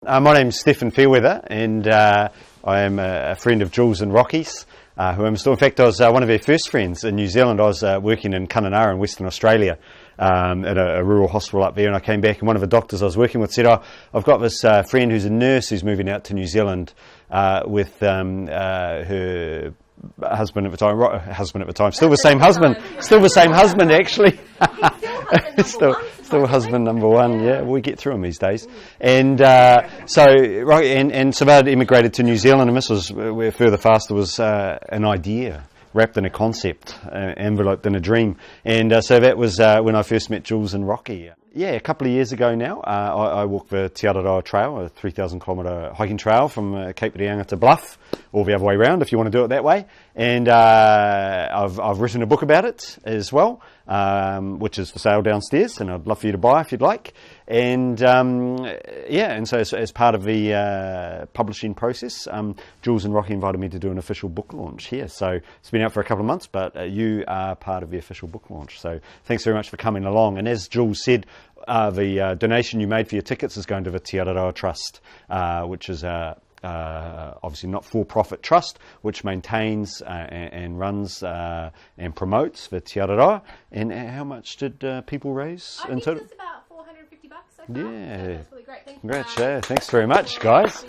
My name's Stefan Fairweather, and I am a friend of Jules and Rocky's, who I'm still. In fact, I was one of their first friends in New Zealand. I was working in Kununurra in Western Australia at a rural hospital up there, and I came back, and one of the doctors I was working with said, I've got this friend who's a nurse who's moving out to New Zealand with her husband at the time, still the same husband actually. Still husband number one, yeah. We get through them these days, and so they immigrated to New Zealand, and this was where Further Faster was an idea wrapped in a concept, enveloped in a dream, and so that was when I first met Jules and Rocky. Yeah, a couple of years ago now, I walked the Te Araroa Trail, a 3,000 kilometre hiking trail from Cape Reinga to Bluff, or the other way around if you want to do it that way. And I've written a book about it as well, which is for sale downstairs, and I'd love for you to buy if you'd like. And and so as part of the publishing process, Jules and Rocky invited me to do an official book launch here. So it's been out for a couple of months, but you are part of the official book launch. So thanks very much for coming along. And as Jules said, the donation you made for your tickets is going to the Te Araroa Trust, which is obviously not for-profit trust, which maintains and runs and promotes the Te Araroa. And how much did people raise in total? I think it's about $450 so far. Yeah. So that's really great. Congrats, thanks very much, guys.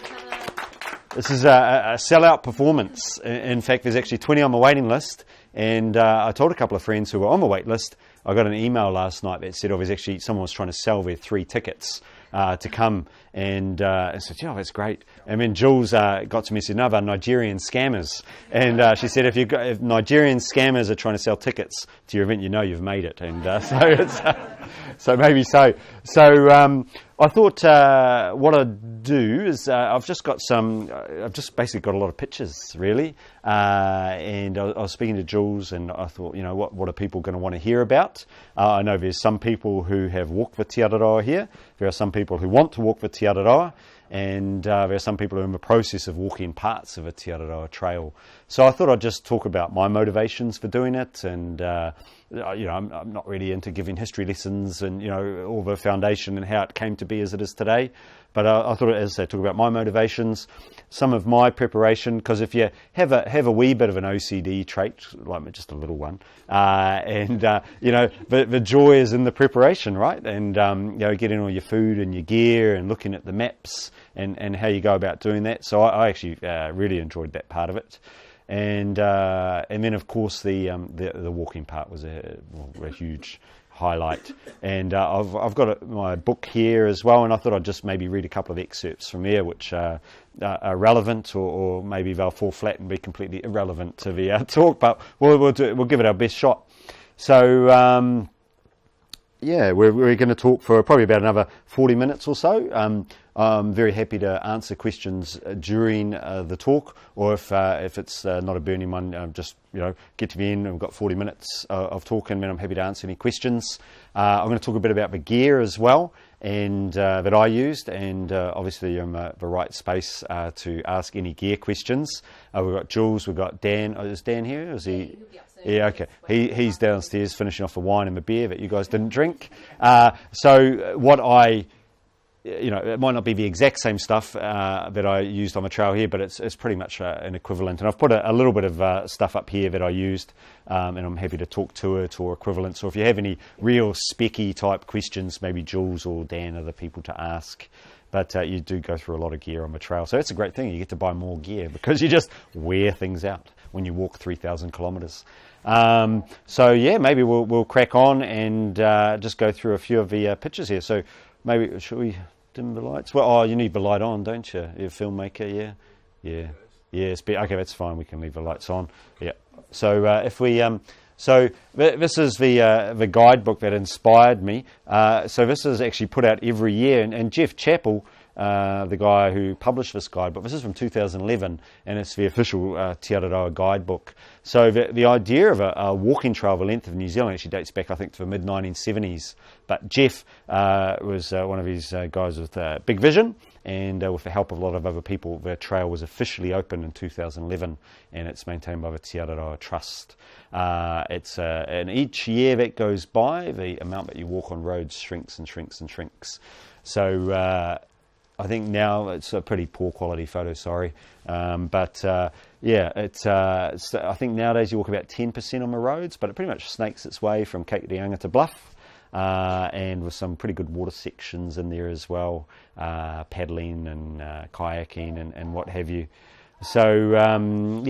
This is a sellout performance. In fact, there's actually 20 on the waiting list, and I told a couple of friends who were on the wait list, I got an email last night that said, there's actually someone was trying to sell their 3 tickets to come, and I said, that's great. And then Jules got to me and said, no, they're Nigerian scammers. And she said, if Nigerian scammers are trying to sell tickets to your event, you've made it. And so maybe so. So I thought what I'd do is I've just basically got a lot of pictures, really. And I was speaking to Jules, and I thought, what are people going to want to hear about? I know there's some people who have walked the Te Araroa here. There are some people who want to walk the Te Araroa, and there are some people who are in the process of walking parts of a Te Araroa trail. So I thought I'd just talk about my motivations for doing it, and I'm not really into giving history lessons and all the foundation and how it came to be as it is today. But I thought, as I talk about my motivations, some of my preparation, because if you have a wee bit of an OCD trait, like just a little one, the joy is in the preparation, right? And getting all your food and your gear and looking at the maps and how you go about doing that. So I actually really enjoyed that part of it. And then of course the walking part was a huge highlight, and I've got my book here as well, and I thought I'd just maybe read a couple of excerpts from there which are relevant, or maybe they'll fall flat and be completely irrelevant to the talk, but we'll give it our best shot. So we're going to talk for probably about another 40 minutes or so. I'm very happy to answer questions during the talk, or if it's not a burning one, just get to the end and we've got 40 minutes of talking, and I'm happy to answer any questions. I'm going to talk a bit about the gear as well, and that I used, and obviously I'm the right space to ask any gear questions. We've got Jules, we've got Dan. Is Dan here? Is he? Yeah, okay. He's downstairs finishing off the wine and the beer that you guys didn't drink. So what it might not be the exact same stuff that I used on the trail here, but it's pretty much an equivalent. And I've put a little bit of stuff up here that I used, and I'm happy to talk to it or equivalent. So if you have any real specky type questions, maybe Jules or Dan are the people to ask. But you do go through a lot of gear on the trail. So it's a great thing. You get to buy more gear because you just wear things out when you walk 3,000 kilometres. Maybe we'll crack on and just go through a few of the pictures here. So maybe, should we dim the lights? Well, you need the light on, don't you? You're a filmmaker, yeah. Okay, that's fine. We can leave the lights on. Yeah. So if we... this is the guidebook that inspired me. So this is actually put out every year, and Jeff Chappell, the guy who published this guidebook, this is from 2011, and it's the official Te Araroa guidebook. So the idea of a walking trail the length of New Zealand actually dates back, I think, to the mid-1970s. But Jeff was one of these guys with big vision, and with the help of a lot of other people, the trail was officially opened in 2011, and it's maintained by the Te Araroa Trust. And each year that goes by, the amount that you walk on roads shrinks and shrinks and shrinks. So I think now it's a pretty poor quality photo, sorry. I think nowadays you walk about 10% on the roads, but it pretty much snakes its way from Cape Reinga to Bluff, and with some pretty good water sections in there as well, paddling and kayaking and what have you. So, and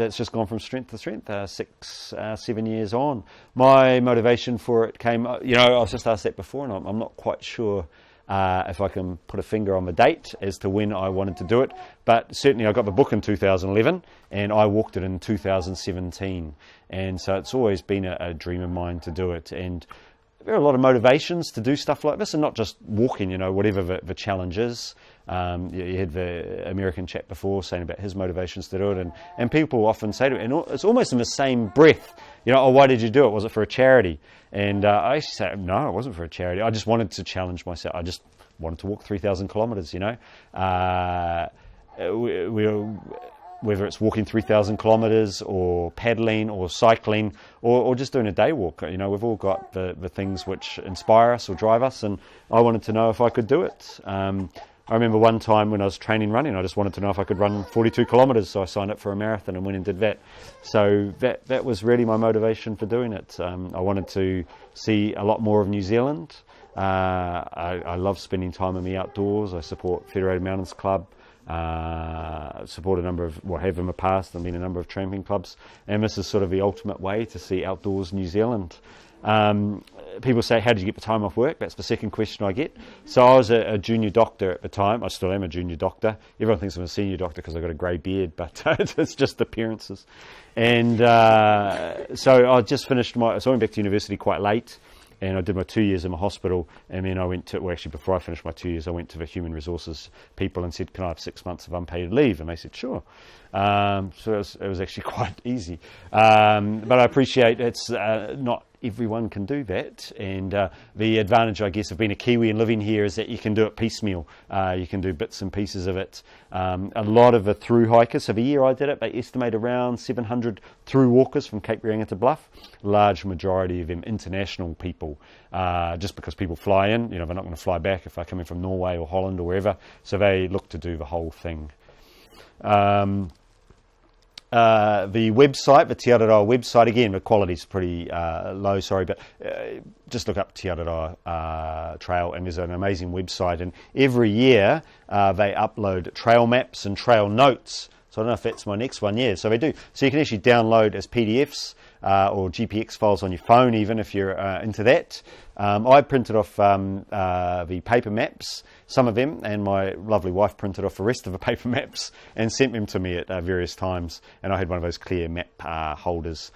it's just gone from strength to strength, 7 years on. My motivation for it came, I was just asked that before, and I'm not quite sure if I can put a finger on the date as to when I wanted to do it. But certainly I got the book in 2011, and I walked it in 2017. And so it's always been a dream of mine to do it. And there are a lot of motivations to do stuff like this, and not just walking, whatever the challenge is. You had the American chap before saying about his motivations to do it, and people often say to me, and it's almost in the same breath, why did you do it? Was it for a charity? And I used to say, no, it wasn't for a charity. I just wanted to challenge myself. I just wanted to walk 3,000 kilometres, whether it's walking 3,000 kilometres or paddling or cycling or just doing a day walk. We've all got the things which inspire us or drive us, and I wanted to know if I could do it. I remember one time when I was training running, I just wanted to know if I could run 42 kilometres, so I signed up for a marathon and went and did that. So that was really my motivation for doing it. I wanted to see a lot more of New Zealand. I love spending time in the outdoors. I support Federated Mountains Club. Support a number of, have in the past, and been a number of tramping clubs, and this is sort of the ultimate way to see outdoors New Zealand. People say, how did you get the time off work? That's the second question I get. So I was a junior doctor at the time. I still am a junior doctor. Everyone thinks I'm a senior doctor because I've got a grey beard, but it's just appearances. And so I just finished so I went back to university quite late, and I did my 2 years in the hospital, and then I went to, before I finished my 2 years, I went to the human resources people and said, can I have 6 months of unpaid leave? And they said, sure. So it was actually quite easy. But I appreciate it's not everyone can do that, and the advantage, I guess, of being a Kiwi and living here is that you can do it piecemeal. You can do bits and pieces of it. A lot of the through hikers, so the year I did it, they estimate around 700 through walkers from Cape Reinga to Bluff. Large majority of them international people, just because people fly in, they're not going to fly back if they're coming from Norway or Holland or wherever, so they look to do the whole thing. The website, the Te Araroa website, again, the quality's pretty low, sorry, but just look up Te Araroa Trail, and there's an amazing website, and every year they upload trail maps and trail notes. So I don't know if that's my next one, yeah, so they do. So you can actually download as PDFs or GPX files on your phone, even if you're into that. I printed off the paper maps, some of them, and my lovely wife printed off the rest of the paper maps and sent them to me at various times. And I had one of those clear map holders,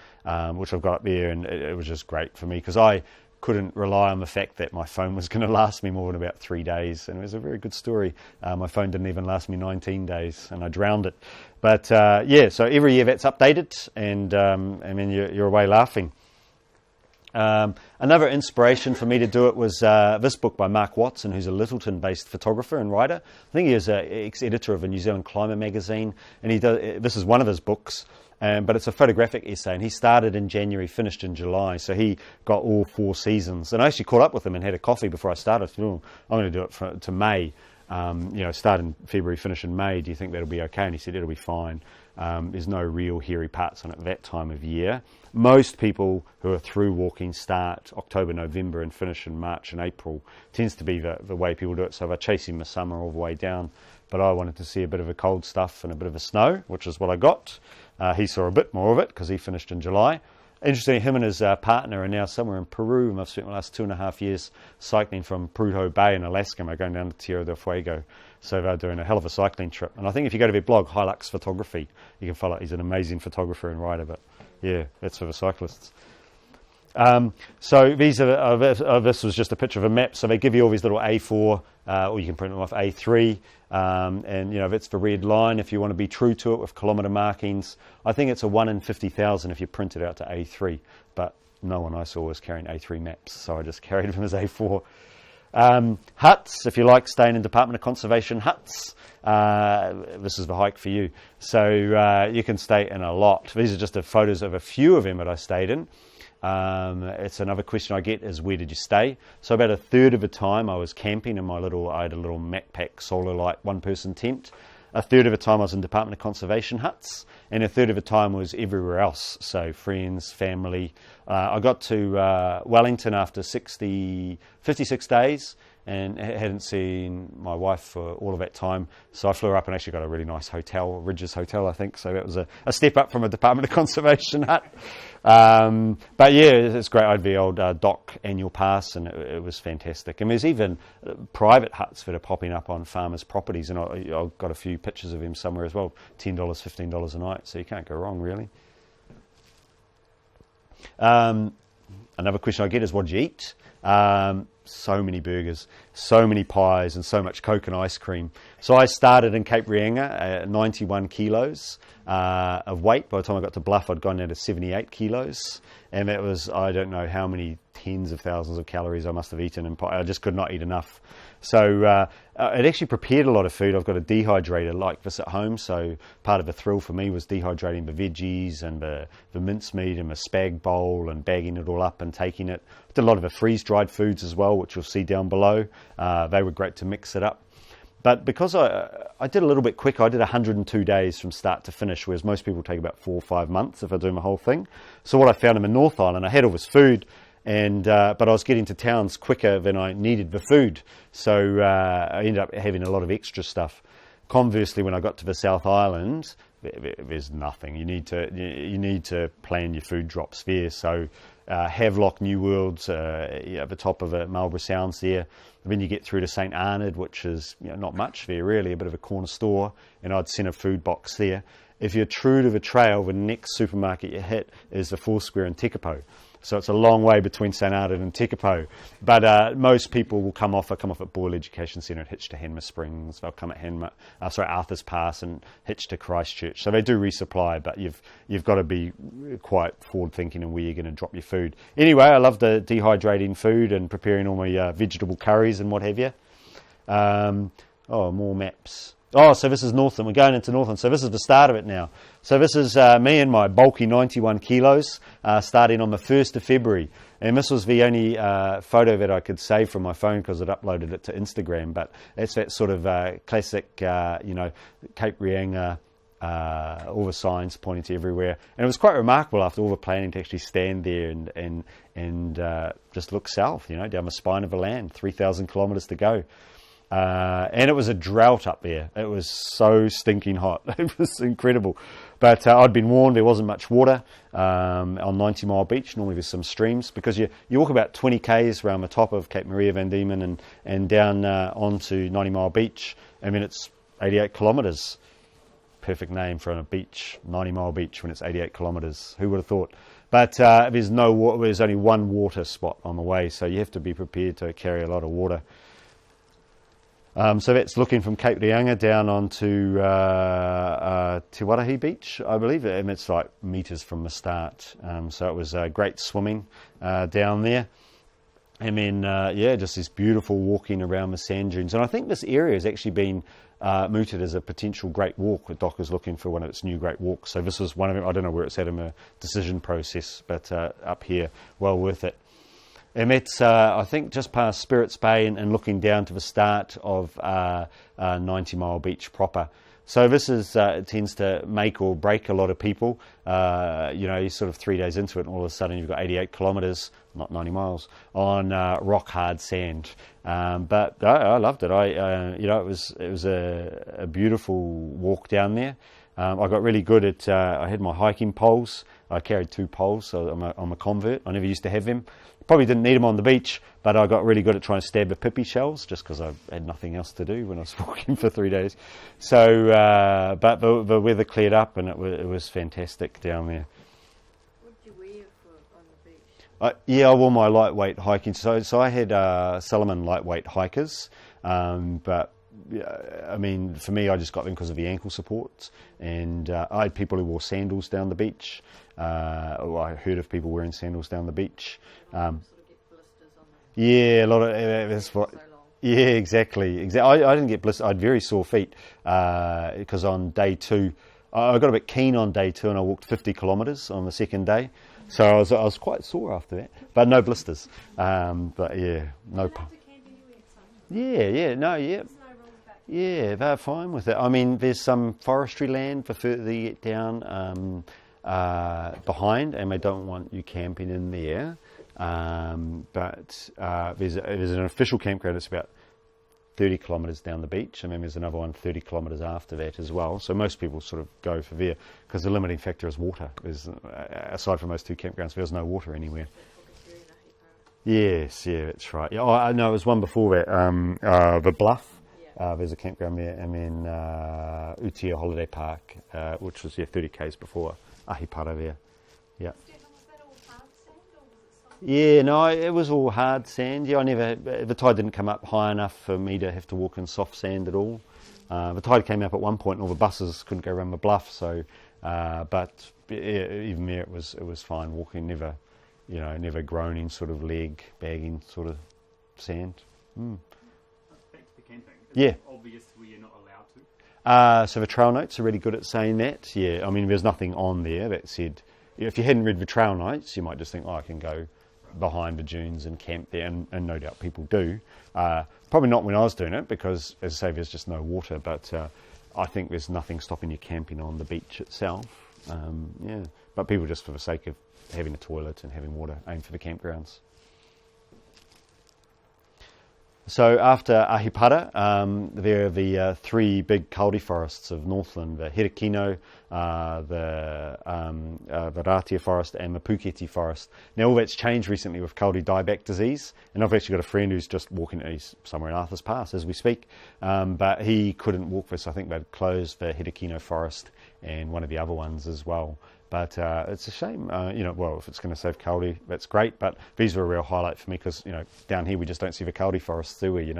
which I've got up there, and it was just great for me because I couldn't rely on the fact that my phone was going to last me more than about 3 days, and it was a very good story. My phone didn't even last me 19 days, and I drowned it. But so every year that's updated, and then you're away laughing. Another inspiration for me to do it was this book by Mark Watson, who's a Littleton-based photographer and writer. I think he is an ex-editor of a New Zealand Climber magazine, and this is one of his books. But it's a photographic essay, and he started in January, finished in July, so he got all 4 seasons. And I actually caught up with him and had a coffee before I started. I'm going to do it to May, start in February, finish in May. Do you think that'll be okay? And he said it'll be fine. There's no real hairy parts on it that time of year. Most people who are through walking start October, November and finish in March and April. Tends to be the way people do it, so they're chasing the summer all the way down. But I wanted to see a bit of the cold stuff and a bit of the snow, which is what I got. He saw a bit more of it because he finished in July. Interestingly, him and his partner are now somewhere in Peru, and I've spent the last 2.5 years cycling from Prudhoe Bay in Alaska, and they're going down to Tierra del Fuego. So they're doing a hell of a cycling trip. And I think if you go to their blog, Hilux Photography, you can follow. He's an amazing photographer and writer, but yeah, that's for the cyclists. So these this was just a picture of a map. So they give you all these little A4, or you can print them off A3. And that's the red line if you want to be true to it with kilometre markings. I think it's a 1 in 50,000 if you print it out to A3, but no one I saw was carrying A3 maps, so I just carried them as A4. Huts, if you like staying in Department of Conservation huts, this is the hike for you. So you can stay in a lot. These are just the photos of a few of them that I stayed in. It's another question I get is, where did you stay? So about a third of the time I was camping in I had a little MacPack solar light one-person tent. A third of the time I was in Department of Conservation huts, and a third of the time was everywhere else. So friends, family. I got to Wellington after 56 days, and hadn't seen my wife for all of that time. So I flew her up and actually got a really nice hotel, Ridges Hotel, I think. So that was a step up from a Department of Conservation hut. But yeah, it's great. I had the old DOC annual pass, and it was fantastic. And there's even private huts that are popping up on farmers' properties, and I've got a few pictures of them somewhere as well. $10, $15 a night, so you can't go wrong, really. Another question I get is, what did you eat? So many burgers, so many pies, and so much Coke and ice cream. So I started in Cape Reinga at 91 kilos of weight. By the time I got to Bluff, I'd gone down to 78 kilos. And that was, I don't know how many tens of thousands of calories I must have eaten in pie. I just could not eat enough. So it actually prepared a lot of food. I've got a dehydrator like this at home, so part of the thrill for me was dehydrating the veggies and the mincemeat and the spag bowl and bagging it all up and taking it. Did a lot of the freeze-dried foods as well, which you'll see down below. They were great to mix it up. But because I did a little bit quicker, I did 102 days from start to finish, whereas most people take about 4 or 5 months if I do my whole thing. So what I found in the North Island, I had all this food, but I was getting to towns quicker than I needed the food. So I ended up having a lot of extra stuff. Conversely, when I got to the South Island, there's nothing. You need to plan your food drops there. So Havelock, New Worlds, at the top of Marlborough Sounds there. And then you get through to St Arnaud, which is not much there really, a bit of a corner store, and I'd send a food box there. If you're true to the trail, the next supermarket you hit is the Foursquare in Tekapo. So it's a long way between St Arnaud and Tekapo. But most people will come off at Boyle Education Centre and hitch to Hanmer Springs. They'll come at Arthur's Pass and hitch to Christchurch. So they do resupply, but you've got to be quite forward-thinking in where you're going to drop your food. Anyway, I love the dehydrating food and preparing all my vegetable curries and what have you. More maps. Oh, so this is Northland. We're going into Northland. So this is the start of it now. So this is me and my bulky 91 kilos starting on the 1st of February. And this was the only photo that I could save from my phone because I'd uploaded it to Instagram. But it's that sort of classic, Cape Reinga, all the signs pointing to everywhere. And it was quite remarkable after all the planning to actually stand there and just look south, down the spine of the land, 3,000 kilometres to go. And it was a drought up there. It was so stinking hot. It was incredible. But I'd been warned there wasn't much water on 90 Mile Beach. Normally there's some streams because you walk about 20 k's around the top of Cape Maria Van Diemen and down onto 90 Mile Beach. I mean, it's 88 kilometres. Perfect name for a beach, 90 Mile Beach, when it's 88 kilometres. Who would have thought? But there's only one water spot on the way, so you have to be prepared to carry a lot of water. So that's looking from Cape Reinga down onto Te Araroa Beach, I believe, and it's like metres from the start. So it was great swimming down there. And then, just this beautiful walking around the sand dunes. And I think this area has actually been mooted as a potential great walk. The doc is looking for one of its new great walks. So this was one of them. I don't know where it's at in the decision process, but up here, well worth it. And it's, I think, just past Spirits Bay and looking down to the start of 90 Mile Beach proper. So this is tends to make or break a lot of people. You're sort of 3 days into it, and all of a sudden you've got 88 kilometres, not 90 miles, on rock hard sand. But I loved it. It was a beautiful walk down there. I got really good at. I had my hiking poles. I carried 2 poles, so I'm a convert. I never used to have them. Probably didn't need them on the beach, but I got really good at trying to stab the pippy shells just because I had nothing else to do when I was walking for 3 days. So, but the weather cleared up and it was fantastic down there. What did you wear on the beach? I wore my lightweight hiking. So I had Salomon lightweight hikers, but I mean, for me, I just got them because of the ankle supports, and I had people who wore sandals down the beach. I heard of people wearing sandals down the beach. Sort of get blisters on them. Yeah, a lot of that's what. So long. Yeah, exactly. I didn't get blisters. I had very sore feet because on day 2, I got a bit keen on day 2, and I walked 50 kilometres on the second day. So I was quite sore after that, but no blisters. But yeah, no. Yeah, they're fine with it. I mean, there's some forestry land for further you get down behind, and they don't want you camping in there. But there's an official campground that's about 30 kilometres down the beach, and then there's another one 30 kilometres after that as well. So most people sort of go for there because the limiting factor is water. Aside from those two campgrounds, there's no water anywhere. Yes, yeah, that's right. Yeah, I know, it was one before that, the Bluff. There's a campground there, and then Utia Holiday Park, which was 30 k's before Ahipara there. Yeah. Yeah, no, it was all hard sand. Yeah, the tide didn't come up high enough for me to have to walk in soft sand at all. The tide came up at one point, and all the buses couldn't go around the bluff. So, but even there, it was fine walking. Never groaning, sort of leg bagging, sort of sand. Back to the camping. Yeah. Is it obvious where you're not allowed to? So the trail notes are really good at saying that. Yeah, I mean, there's nothing on there that said. If you hadn't read the trail notes, you might just think, I can go behind the dunes and camp there, and no doubt people do. Probably not when I was doing it, because, as I say, there's just no water, but I think there's nothing stopping you camping on the beach itself. But people, just for the sake of having a toilet and having water, aim for the campgrounds. So after Ahipara, there are the three big kauri forests of Northland, the Herekino, the Ratia forest and the Puketi forest. Now all that's changed recently with kauri dieback disease, and I've actually got a friend who's just walking, he's somewhere in Arthur's Pass as we speak, but he couldn't walk this. I think they'd closed the Herekino forest and one of the other ones as well. But it's a shame, if it's going to save kauri, that's great. But these are a real highlight for me because, down here we just don't see the kauri forests, do we?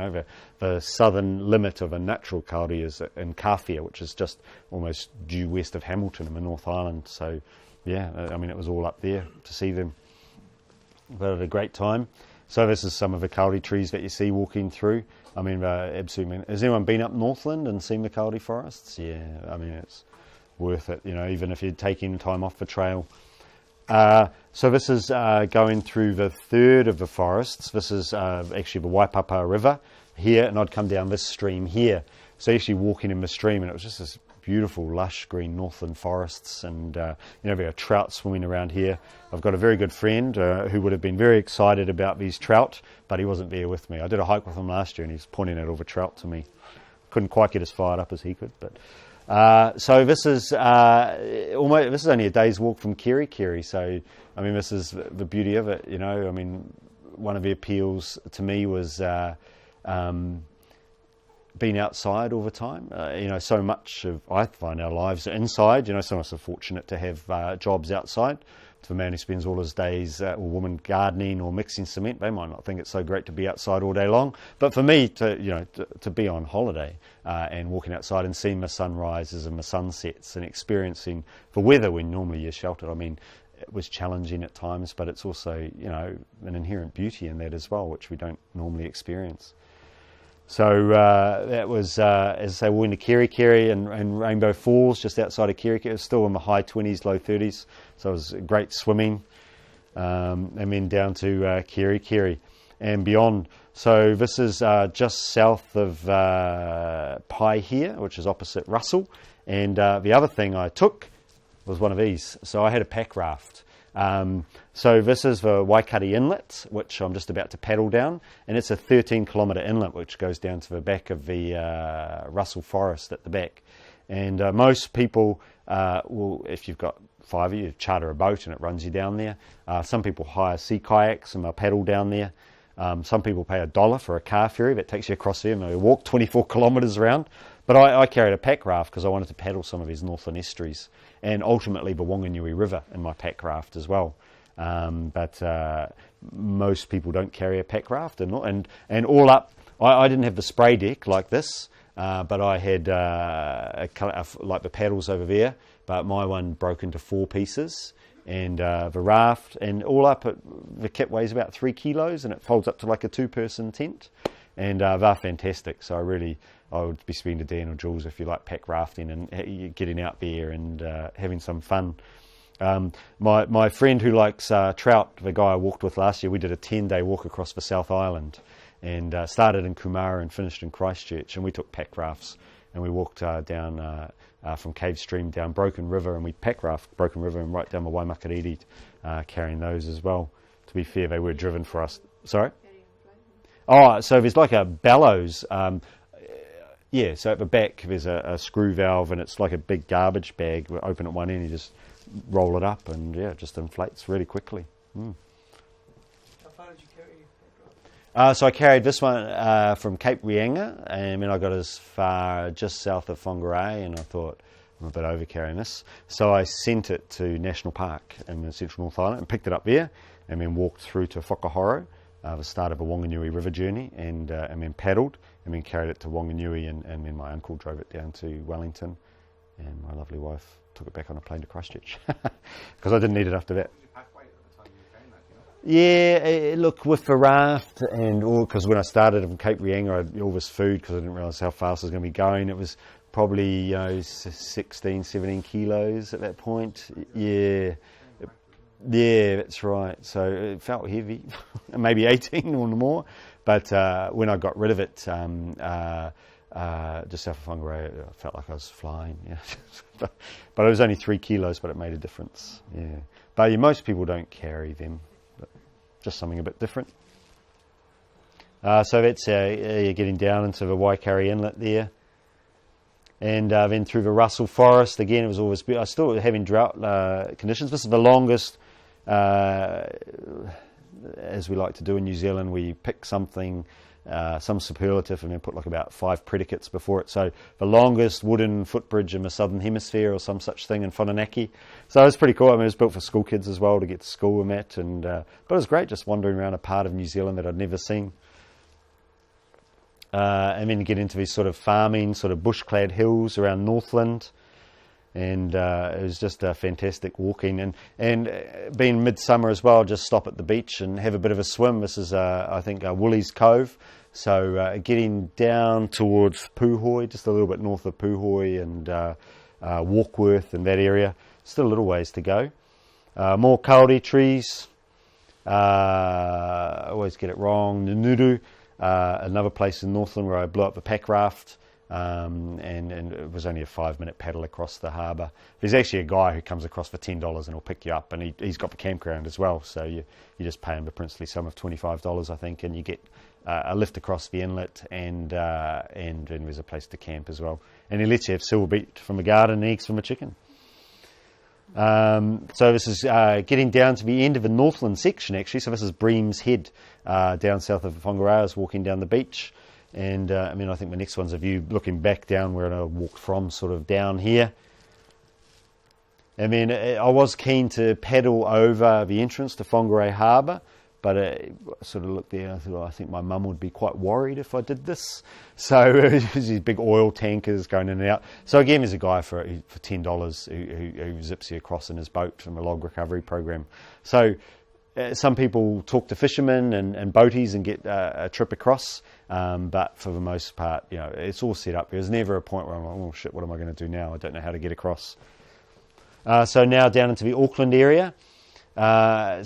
The southern limit of a natural kauri is in Kawhia, which is just almost due west of Hamilton in the North Island. So, yeah, I mean, it was all up there to see them. But had a great time. So this is some of the kauri trees that you see walking through. I mean, absolutely. Has anyone been up Northland and seen the kauri forests? Yeah, I mean, it's worth it, even if you're taking time off the trail. So this is going through the third of the forests. This is actually the Waipapa River here, and I'd come down this stream here. So actually walking in the stream, and it was just this beautiful, lush green Northland forests, and there are trout swimming around here. I've got a very good friend who would have been very excited about these trout, but he wasn't there with me. I did a hike with him last year, and he's pointing out all the trout to me. Couldn't quite get as fired up as he could, but so this is only a day's walk from Kerikeri. So I mean, this is the beauty of it. I mean, one of the appeals to me was being outside all the time. So much of, I find, our lives are inside. Some of us are fortunate to have jobs outside. To the man who spends all his days, or woman, gardening or mixing cement, they might not think it's so great to be outside all day long. But for me, to be on holiday and walking outside and seeing the sunrises and the sunsets and experiencing the weather when normally you're sheltered, I mean, it was challenging at times, but it's also, an inherent beauty in that as well, which we don't normally experience. So that was, as I say, we went to Kerikeri and Rainbow Falls, just outside of Kerikeri. It was still in the high 20s, low 30s, so it was great swimming. And then down to Kerikeri and beyond. So this is just south of Pai here, which is opposite Russell. And the other thing I took was one of these. So I had a pack raft. So this is the Waikari Inlet, which I'm just about to paddle down, and it's a 13-kilometre inlet which goes down to the back of the Russell Forest at the back. And most people will, if you've got 5 of you, charter a boat and it runs you down there. Some people hire sea kayaks and they'll paddle down there. Some people pay $1 for a car ferry that takes you across there and they walk 24 kilometres around. But I carried a pack raft because I wanted to paddle some of these northern estuaries and ultimately the Wanganui River in my pack raft as well. But most people don't carry a pack raft, and all up, I didn't have the spray deck like this, but I had like the paddles over there, but my one broke into 4 pieces, and the raft, and all up, the kit weighs about 3 kilos, and it folds up to like a 2-person tent, and they're fantastic. So I would be speaking to Dan or Jules if you like pack rafting and getting out there and having some fun. My friend who likes trout, the guy I walked with last year, we did a 10-day walk across the South Island and started in Kumara and finished in Christchurch, and we took pack rafts and we walked down from Cave Stream down Broken River, and we pack raft Broken River and right down the Waimakariri, carrying those as well. To be fair, they were driven for us. Sorry? Oh, so there's like a bellows. Yeah, so at the back there's a screw valve, and it's like a big garbage bag. We open at one end, you just roll it up, and yeah, it just inflates really quickly. How far did you carry your So I carried this one from Cape Reinga, and then I got as far just south of Whangarei, and I thought, I'm a bit over carrying this. So I sent it to National Park in the Central North Island and picked it up there, and then walked through to Whakahoro, the start of a Wanganui River journey, and then paddled, and then carried it to Wanganui, and then my uncle drove it down to Wellington, and my lovely wife took it back on a plane to Christchurch, because I didn't need it after that. Yeah, look, with the raft and all, because when I started from Cape Reinga, I had all this food because I didn't realise how fast I was going to be going. It was probably 16, 17 kilos at that point. Yeah, that's right. So it felt heavy, maybe 18 or more. But when I got rid of it, just south of Whangarei, I felt like I was flying. Yeah, but it was only 3 kilos, but it made a difference. Yeah, but most people don't carry them. Just something a bit different. So that's you're getting down into the Waikari Inlet there, and then through the Russell Forest. Again, it was always I still having drought conditions. This is the longest, as we like to do in New Zealand. We pick something, some superlative, and then put like about 5 predicates before it. So the longest wooden footbridge in the Southern Hemisphere, or some such thing, in Whananaki. So it was pretty cool. I mean, it was built for school kids as well, to get to school with that, and but it was great just wandering around a part of New Zealand that I'd never seen. And then you get into these sort of farming, sort of bush-clad hills around Northland, and it was just fantastic walking. And being midsummer as well, just stop at the beach and have a bit of a swim. This is, I think, Woolies Cove. So getting down towards Puhoi, just a little bit north of Puhoi, and Warkworth and that area. Still a little ways to go. More kauri trees. I always get it wrong. Nunuru, another place in Northland where I blew up the pack raft. And it was only a 5-minute paddle across the harbour. There's actually a guy who comes across for $10 and he'll pick you up, and he's got the campground as well. So you just pay him the princely sum of $25, I think, and you get a lift across the inlet, and there's a place to camp as well. And he lets you have silver beet from a garden and eggs from a chicken. So this is getting down to the end of the Northland section, actually. So this is Bream's Head, down south of Whangarei. I was walking down the beach. And I think the next one's a view looking back down where I walked from, sort of down here. I mean, I was keen to paddle over the entrance to Whangarei Harbour, but I sort of looked there and I thought, I think my mum would be quite worried if I did this. So there's these big oil tankers going in and out. So again, there's a guy for $10 who zips you across in his boat from a log recovery program. So some people talk to fishermen and boaties and get a trip across, but for the most part, it's all set up. There's never a point where I'm like, oh shit, what am I going to do now? I don't know how to get across. So now down into the Auckland area. Now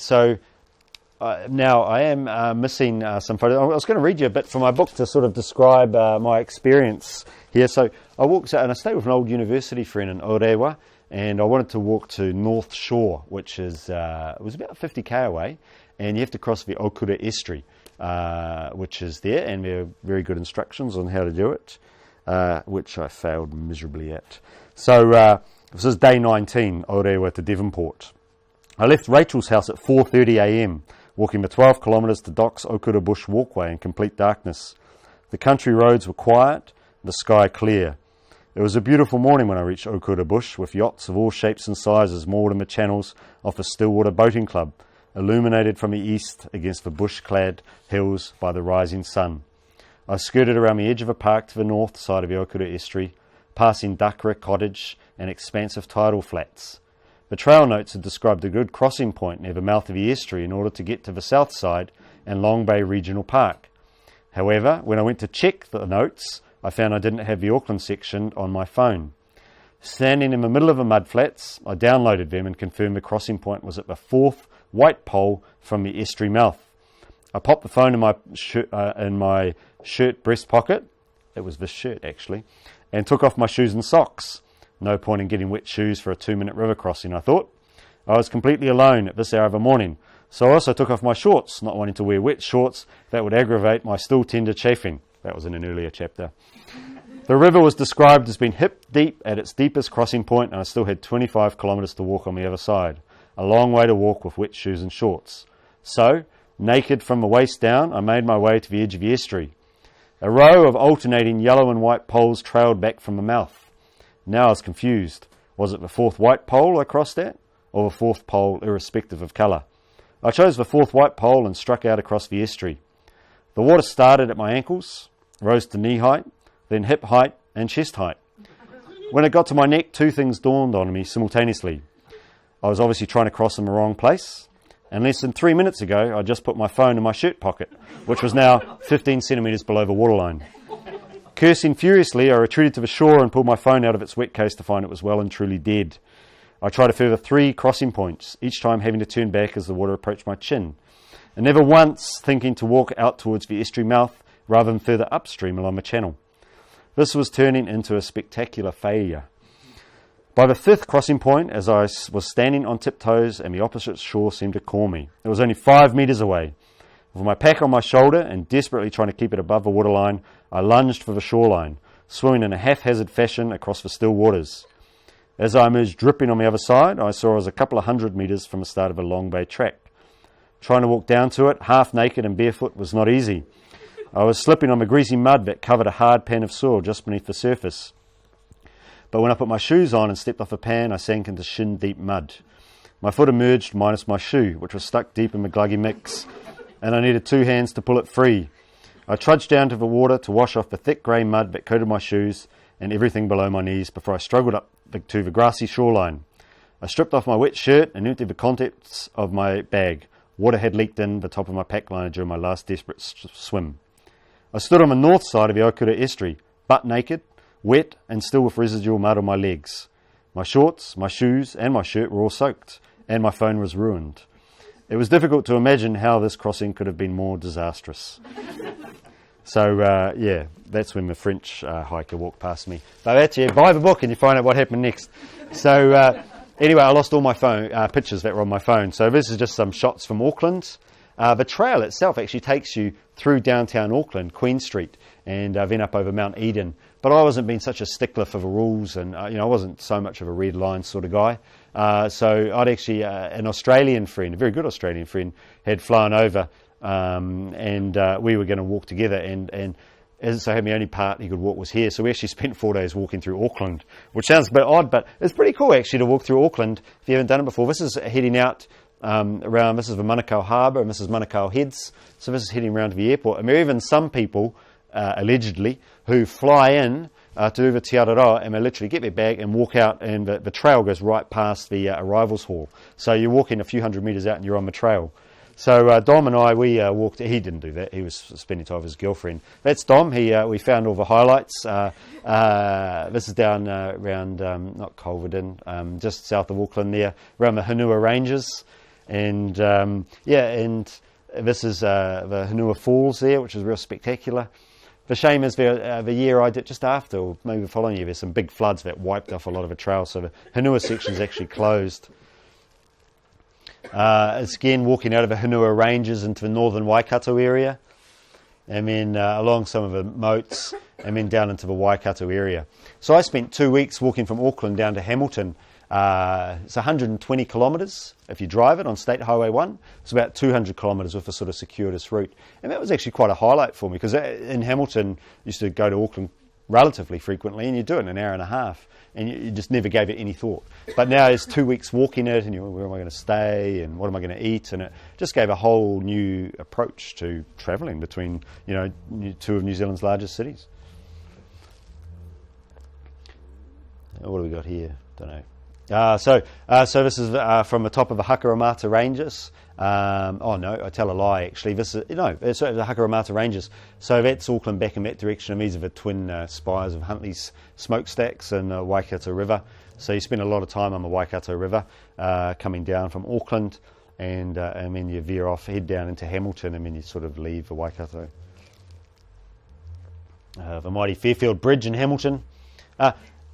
I am missing some photos. I was going to read you a bit from my book to sort of describe my experience here. So I walked out and I stayed with an old university friend in Orewa, and I wanted to walk to North Shore, which is it was about 50k away, and you have to cross the Okura Estuary, which is there, and there are very good instructions on how to do it, which I failed miserably at. So this is day 19, Orewa to Devonport. I left Rachel's house at 4:30 a.m, walking the 12 kilometres to Doc's Okura Bush walkway in complete darkness. The country roads were quiet, the sky clear. It was a beautiful morning when I reached Okura Bush, with yachts of all shapes and sizes moored in the channels off the Stillwater Boating Club, illuminated from the east against the bush-clad hills by the rising sun. I skirted around the edge of a park to the north side of the Okura Estuary, passing Dakara Cottage and expansive tidal flats. The trail notes had described a good crossing point near the mouth of the estuary in order to get to the south side and Long Bay Regional Park. However, when I went to check the notes, I found I didn't have the Auckland section on my phone. Standing in the middle of the mud flats, I downloaded them and confirmed the crossing point was at the fourth white pole from the estuary mouth. I popped the phone in my shirt breast pocket, it was this shirt actually, and took off my shoes and socks. No point in getting wet shoes for a 2-minute river crossing, I thought. I was completely alone at this hour of the morning, so I also took off my shorts, not wanting to wear wet shorts that would aggravate my still tender chafing. That was in an earlier chapter. The river was described as being hip deep at its deepest crossing point, and I still had 25 kilometres to walk on the other side. A long way to walk with wet shoes and shorts. So, naked from the waist down, I made my way to the edge of the estuary. A row of alternating yellow and white poles trailed back from the mouth. Now I was confused. Was it the fourth white pole I crossed at, or the fourth pole irrespective of colour? I chose the fourth white pole and struck out across the estuary. The water started at my ankles, rose to knee height, then hip height and chest height. When it got to my neck, two things dawned on me simultaneously. I was obviously trying to cross in the wrong place, and less than 3 minutes ago I just put my phone in my shirt pocket, which was now 15 centimetres below the waterline. Cursing furiously, I retreated to the shore and pulled my phone out of its wet case to find it was well and truly dead. I tried a further 3 crossing points, each time having to turn back as the water approached my chin, and never once thinking to walk out towards the estuary mouth rather than further upstream along the channel. This was turning into a spectacular failure. By the 5th crossing point, as I was standing on tiptoes and the opposite shore seemed to call me, it was only 5 metres away. With my pack on my shoulder and desperately trying to keep it above the waterline, I lunged for the shoreline, swimming in a haphazard fashion across the still waters. As I emerged dripping on the other side, I saw I was a couple of 100 metres from the start of a long bay track. Trying to walk down to it, half naked and barefoot, was not easy. I was slipping on the greasy mud that covered a hard pan of soil just beneath the surface. But when I put my shoes on and stepped off the pan, I sank into shin-deep mud. My foot emerged minus my shoe, which was stuck deep in the gluggy mix, and I needed 2 hands to pull it free. I trudged down to the water to wash off the thick grey mud that coated my shoes and everything below my knees before I struggled up to the grassy shoreline. I stripped off my wet shirt and emptied the contents of my bag. Water had leaked in the top of my pack liner during my last desperate swim. I stood on the north side of the Okura estuary, butt naked, wet and still with residual mud on my legs. My shorts, my shoes and my shirt were all soaked, and my phone was ruined. It was difficult to imagine how this crossing could have been more disastrous. So, that's when the French hiker walked past me. So that's buy the book and you find out what happened next. So, anyway, I lost all my phone pictures that were on my phone. So this is just some shots from Auckland. The trail itself actually takes you through downtown Auckland, Queen Street, and then up over Mount Eden. But I wasn't being such a stickler for the rules, and I wasn't so much of a red line sort of guy. So I'd actually, an Australian friend, a very good Australian friend, had flown over, and we were going to walk together. And as so, the only part he could walk was here. So we actually spent 4 days walking through Auckland, which sounds a bit odd, but it's pretty cool actually to walk through Auckland if you haven't done it before. This is heading out around, this is the Manukau Harbour, and this is Manukau Heads. So this is heading around to the airport. And there are even some people, allegedly, who fly in to do the Te Araroa, and they literally get their bag and walk out, and the trail goes right past the arrivals hall. So you're walking a few hundred metres out and you're on the trail. So Dom and I, we walked. He didn't do that. He was spending time with his girlfriend. That's Dom. We found all the highlights. This is down around, not Culverden, just south of Auckland there, around the Hanua Ranges. And and this is the Hanua Falls there, which is real spectacular. The shame is the year I did just after, or maybe the following year, there's some big floods that wiped off a lot of the trail, so the Hanua section is actually closed. It's again walking out of the Hanua Ranges into the northern Waikato area, and then along some of the moats, and then down into the Waikato area. So I spent 2 weeks walking from Auckland down to Hamilton. It's 120 kilometres if you drive it on State Highway 1. It's about 200 kilometres with a sort of circuitous route. And that was actually quite a highlight for me, because in Hamilton, I used to go to Auckland relatively frequently, and you do it in an hour and a half, and you just never gave it any thought. But now it's 2 weeks walking it, and where am I going to stay, and what am I going to eat, and it just gave a whole new approach to travelling between, two of New Zealand's largest cities. What do we got here? Don't know. So this is from the top of the Hakaramata Ranges. Oh no, I tell a lie actually. This is it's the Hakaramata Ranges. So that's Auckland back in that direction, and these are the twin spires of Huntley's smokestacks and the Waikato River. So you spend a lot of time on the Waikato River, coming down from Auckland, and then you veer off, head down into Hamilton, and then you sort of leave the Waikato. The mighty Fairfield Bridge in Hamilton.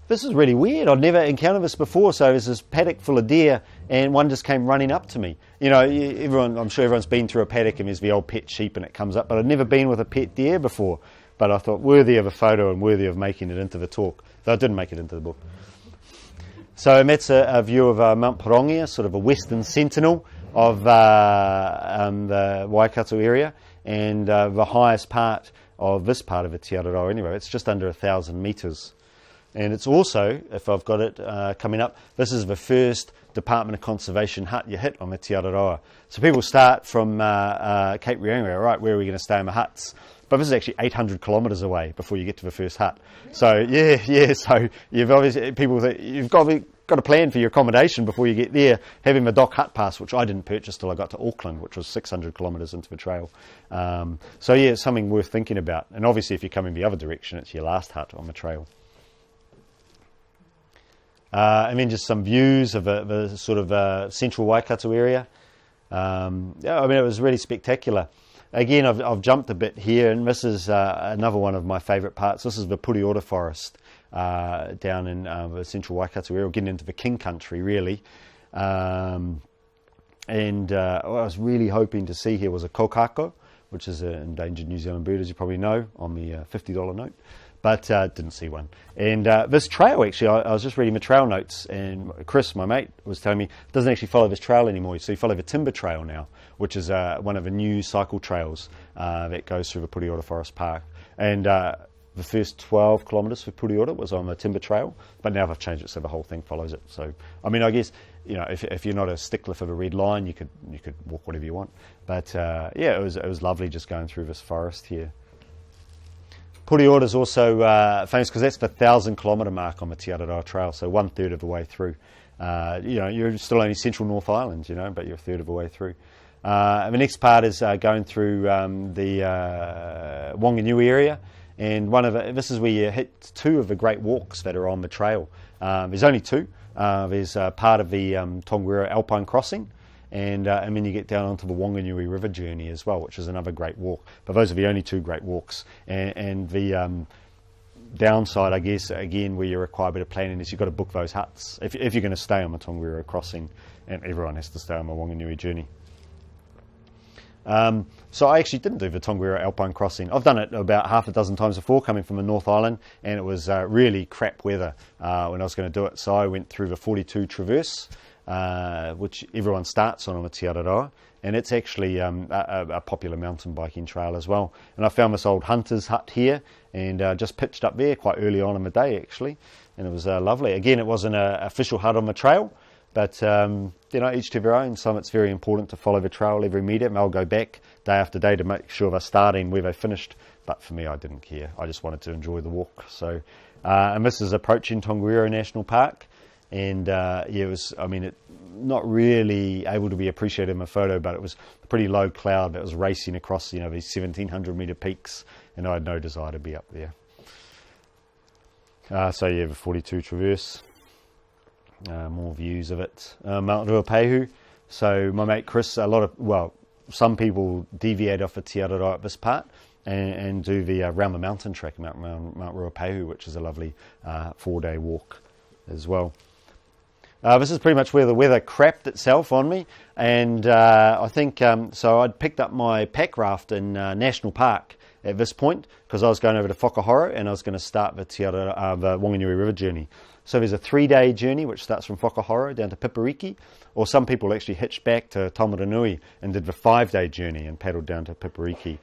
This is really weird. I'd never encountered this before. So there's this paddock full of deer, and one just came running up to me. You know, I'm sure everyone's been through a paddock, and there's the old pet sheep, and it comes up. But I'd never been with a pet deer before. But I thought worthy of a photo and worthy of making it into the talk. Though I didn't make it into the book. So that's a view of Mount Pirongia, sort of a western sentinel of the Waikato area, and the highest part of this part of the Te Araroa anyway. It's just under 1,000 metres. And it's also, if I've got it coming up, this is the first Department of Conservation hut you hit on the Te Araroa. So people start from Cape Reinga, right, where are we going to stay in the huts? But this is actually 800 kilometres away before you get to the first hut. So yeah. So you've obviously you've got a plan for your accommodation before you get there. Having the dock hut pass, which I didn't purchase till I got to Auckland, which was 600 kilometres into the trail. So yeah, it's something worth thinking about. And obviously, if you're coming the other direction, it's your last hut on the trail. And then just some views of the sort of central Waikato area. I mean, it was really spectacular. Again, I've jumped a bit here, and this is another one of my favourite parts. This is the Pureora forest down in the central Waikato area, getting into the King Country, really. What I was really hoping to see here was a kokako, which is an endangered New Zealand bird, as you probably know, on the $50 note. But didn't see one. And this trail, actually, I was just reading the trail notes, and Chris, my mate, was telling me it doesn't actually follow this trail anymore. So you follow the Timber Trail now, which is one of the new cycle trails that goes through the Pureora Forest Park. And the first 12 kilometres for Pureora was on the Timber Trail, but now they've changed it so the whole thing follows it. So, I mean, I guess, you know, if you're not a stickler for the red line, you could walk whatever you want. But yeah, it was lovely just going through this forest here. Pureora is also famous because that's the 1,000-kilometre mark on the Te Araroa Trail, so 1/3 of the way through. You know, you're still only central North Island, you know, but you're 1/3 of the way through. And the next part is going through the Wanganui area, and this is where you hit two of the great walks that are on the trail. There's only two. There's part of the Tongariro Alpine Crossing, and then you get down onto the Wanganui River journey as well, which is another great walk. But those are the only two great walks. And the downside, I guess, again, where you require a bit of planning is you've got to book those huts if you're going to stay on the Tongariro crossing, and everyone has to stay on the Wanganui journey. So I actually didn't do the Tongariro Alpine Crossing. I've done it about half a dozen times before, coming from the North Island, and it was really crap weather when I was going to do it. So I went through the 42 Traverse, which everyone starts on the Te Araroa, and it's actually a popular mountain biking trail as well. And I found this old hunter's hut here, and just pitched up there quite early on in the day actually, and it was lovely. Again, it wasn't an official hut on the trail, but you know, each to their own. Some it's very important to follow the trail every metre, and they'll go back day after day to make sure they're starting where they finished. But for me, I didn't care. I just wanted to enjoy the walk. So, and this is approaching Tongariro National Park. And yeah, it was, I mean, not really able to be appreciated in my photo, but it was a pretty low cloud that was racing across, you know, these 1,700 metre peaks, and I had no desire to be up there. So yeah, the 42 Traverse, more views of it. Mount Ruapehu. So my mate Chris, some people deviate off the Te Araroa at this part and do the round the mountain trek, Mount Ruapehu, which is a lovely 4-day walk as well. This is pretty much where the weather crapped itself on me, and I think so I'd picked up my pack raft in National Park at this point because I was going over to Whakahoro and I was going to start the Wanganui River journey. So there's a 3-day journey which starts from Whakahoro down to Pipariki, or some people actually hitched back to Taumaranui and did the 5-day journey and paddled down to Pipariki.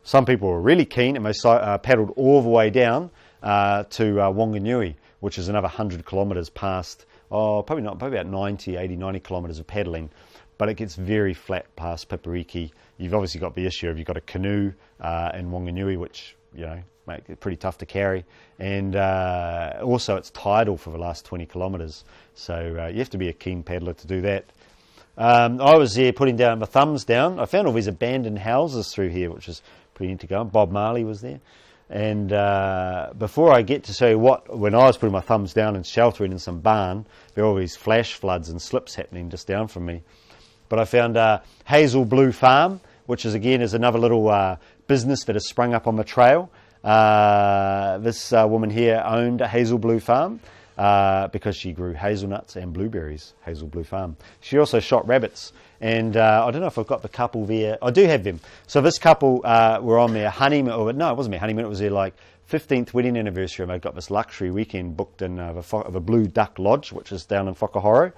Some people were really keen and they paddled all the way down to Wanganui, which is another 100 kilometres past. Probably about 90 kilometres of paddling, but it gets very flat past Pipariki. You've obviously got the issue of you've got a canoe in Wanganui, which make it pretty tough to carry. And also it's tidal for the last 20 kilometres, so you have to be a keen paddler to do that. I was there putting down my thumbs down. I found all these abandoned houses through here, which is pretty neat to go. Bob Marley was there. And before I get to show you when I was putting my thumbs down and sheltering in some barn, there were all these flash floods and slips happening just down from me. But I found Hazel Blue Farm, which is another little business that has sprung up on the trail. This woman here owned a Hazel Blue Farm because she grew hazelnuts and blueberries. Hazel Blue Farm. She also shot rabbits. And I don't know if I've got the couple there. I do have them. So this couple were on their honeymoon. No, it wasn't their honeymoon. It was their 15th wedding anniversary. And they got this luxury weekend booked in the Blue Duck Lodge, which is down in Whakahoro.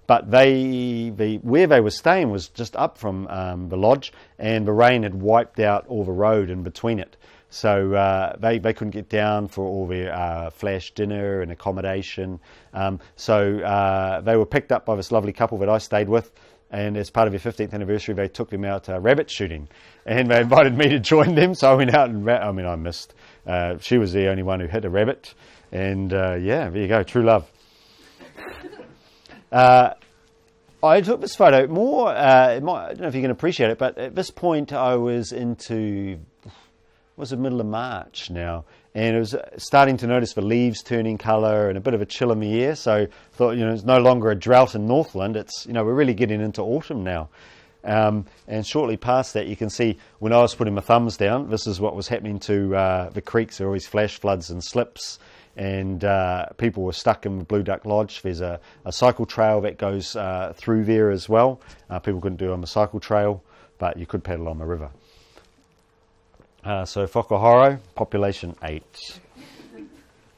But where they were staying was just up from the lodge, and the rain had wiped out all the road in between it. So they couldn't get down for all their flash dinner and accommodation. So they were picked up by this lovely couple that I stayed with. And as part of their 15th anniversary, they took them out rabbit shooting. And they invited me to join them, so I went out and I missed. She was the only one who hit a rabbit. And there you go, true love. I took this photo more, I don't know if you can appreciate it, but at this point I was the middle of March now, and it was starting to notice the leaves turning colour and a bit of a chill in the air, so I thought, it's no longer a drought in Northland, it's, we're really getting into autumn now. And shortly past that, you can see when I was putting my thumbs down, this is what was happening to the creeks. There were always flash floods and slips, and people were stuck in the Blue Duck Lodge. There's a cycle trail that goes through there as well. People couldn't do it on the cycle trail, but you could paddle on the river. So Whakahoro, population 8.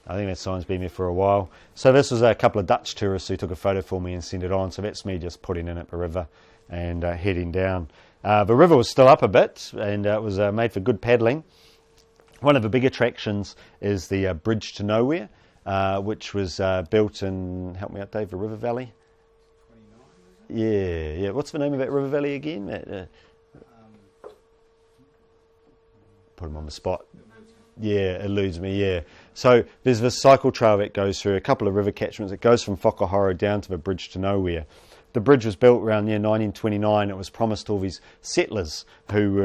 I think that sign's been there for a while. So this was a couple of Dutch tourists who took a photo for me and sent it on. So that's me just putting in at the river and heading down. The river was still up a bit, and it was made for good paddling. One of the big attractions is the Bridge to Nowhere, which was built in, help me out Dave, the River Valley? 29, yeah. What's the name of that river valley again? Put him on the spot. Yeah, it eludes me, yeah. So there's this cycle trail that goes through a couple of river catchments. It goes from Whakahoro down to the Bridge to Nowhere. The bridge was built around 1929. It was promised to all these settlers who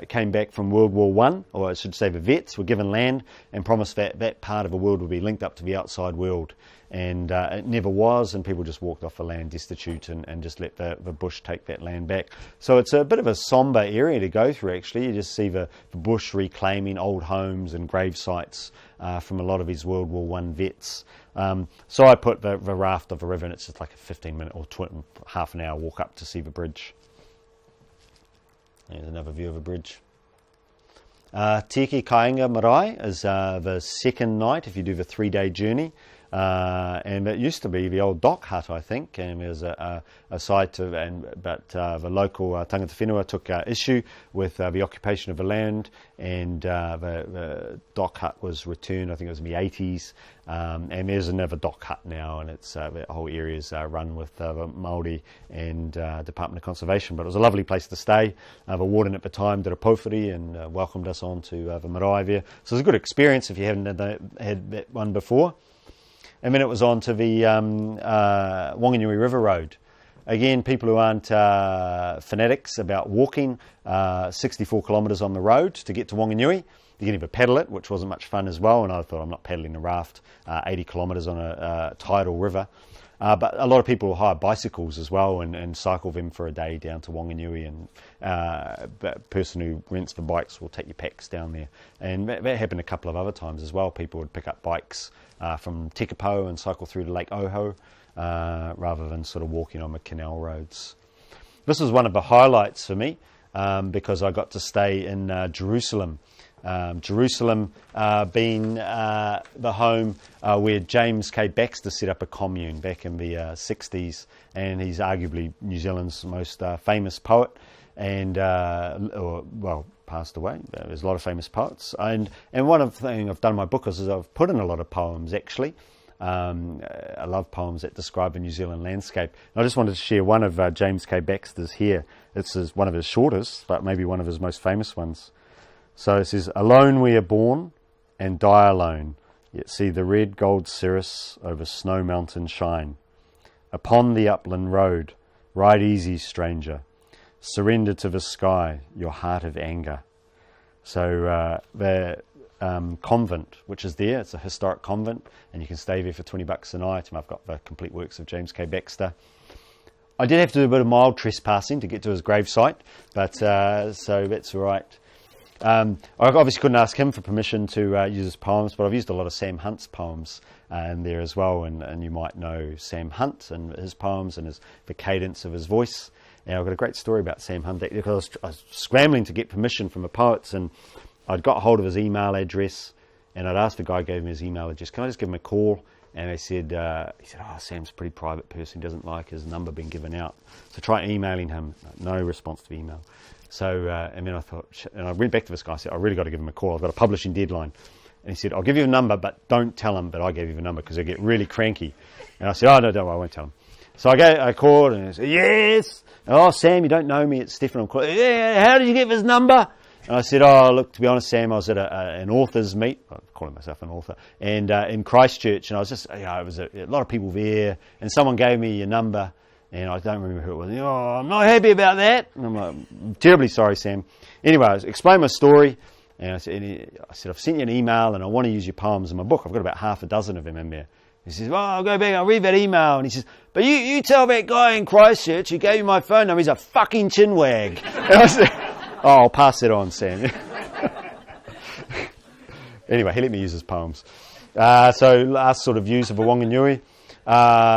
came back from World War I, or I should say the vets, were given land and promised that part of the world would be linked up to the outside world. And it never was, and people just walked off the land destitute and just let the bush take that land back. So it's a bit of a sombre area to go through, actually. You just see the bush reclaiming old homes and grave sites from a lot of these World War I vets. So I put the raft of the river, and it's just like a 15-minute or half an hour walk up to see the bridge. There's another view of a bridge. Tiki Kainga Marae is the second night if you do the 3-day journey. And it used to be the old dock hut, I think, and there's a site but the local tangata whenua took issue with the occupation of the land, and the dock hut was returned. I think it was in the 80s, and there's another dock hut now, and it's the whole area's run with the Māori and Department of Conservation. But it was a lovely place to stay. The warden at the time did a pōwhiri and welcomed us on to the marae there. So it was a good experience if you haven't had that one before. And then it was on to the Wanganui River Road. Again, people who aren't fanatics about walking, 64 kilometres on the road to get to Wanganui. You can either paddle it, which wasn't much fun as well, and I thought I'm not paddling a raft 80 kilometres on a tidal river. But a lot of people hire bicycles as well and cycle them for a day down to Wanganui, and the person who rents the bikes will take your packs down there. And that happened a couple of other times as well. People would pick up bikes from Tekapo and cycle through to Lake Oho rather than sort of walking on the canal roads. This was one of the highlights for me because I got to stay in Jerusalem. Jerusalem being the home where James K. Baxter set up a commune back in the 60s, and he's arguably New Zealand's most famous poet, and passed away. There's a lot of famous poets, and one of the things I've done in my book is I've put in a lot of poems actually. I love poems that describe the New Zealand landscape. And I just wanted to share one of James K. Baxter's here. It's one of his shortest, but maybe one of his most famous ones. So it says, alone we are born and die alone, yet see the red gold cirrus over snow mountain shine. Upon the upland road, ride easy, stranger. Surrender to the sky your heart of anger. So the convent, which is there, it's a historic convent, and you can stay there for $20 a night. And I've got the complete works of James K. Baxter. I did have to do a bit of mild trespassing to get to his gravesite, but so that's all right. I obviously couldn't ask him for permission to use his poems, but I've used a lot of Sam Hunt's poems in there as well, and you might know Sam Hunt and his poems and the cadence of his voice. And I've got a great story about Sam Hunt because I was scrambling to get permission from the poets, and I'd got hold of his email address, and I'd asked the guy who gave me his email address, can I just give him a call? And he said, oh, Sam's a pretty private person, he doesn't like his number being given out. So try emailing him. No response to the email. So, and then I thought, and I went back to this guy, I said, I really got to give him a call, I've got a publishing deadline. And he said, I'll give you a number, but don't tell him that I gave you the number because he'll get really cranky. And I said, oh, no, don't worry, I won't tell him. So I called and he said, yes. Oh, Sam, you don't know me, it's Stefan. I'm calling. Yeah, how did you get this number? And I said, oh, look, to be honest, Sam, I was at an author's meet. I'm calling myself an author. And in Christchurch, and I was just, it was a lot of people there, and someone gave me your number. And I don't remember who it was. Oh, I'm not happy about that. And I'm like, I'm terribly sorry, Sam. Anyway, I explained my story. And I said, I've sent you an email and I want to use your poems in my book. I've got about half a dozen of them in there. He says, well, I'll go back, I'll read that email. And he says, but you tell that guy in Christchurch who gave you my phone number, he's a fucking chinwag. And I said, oh, I'll pass it on, Sam. Anyway, he let me use his poems. So last sort of views of a Wanganui.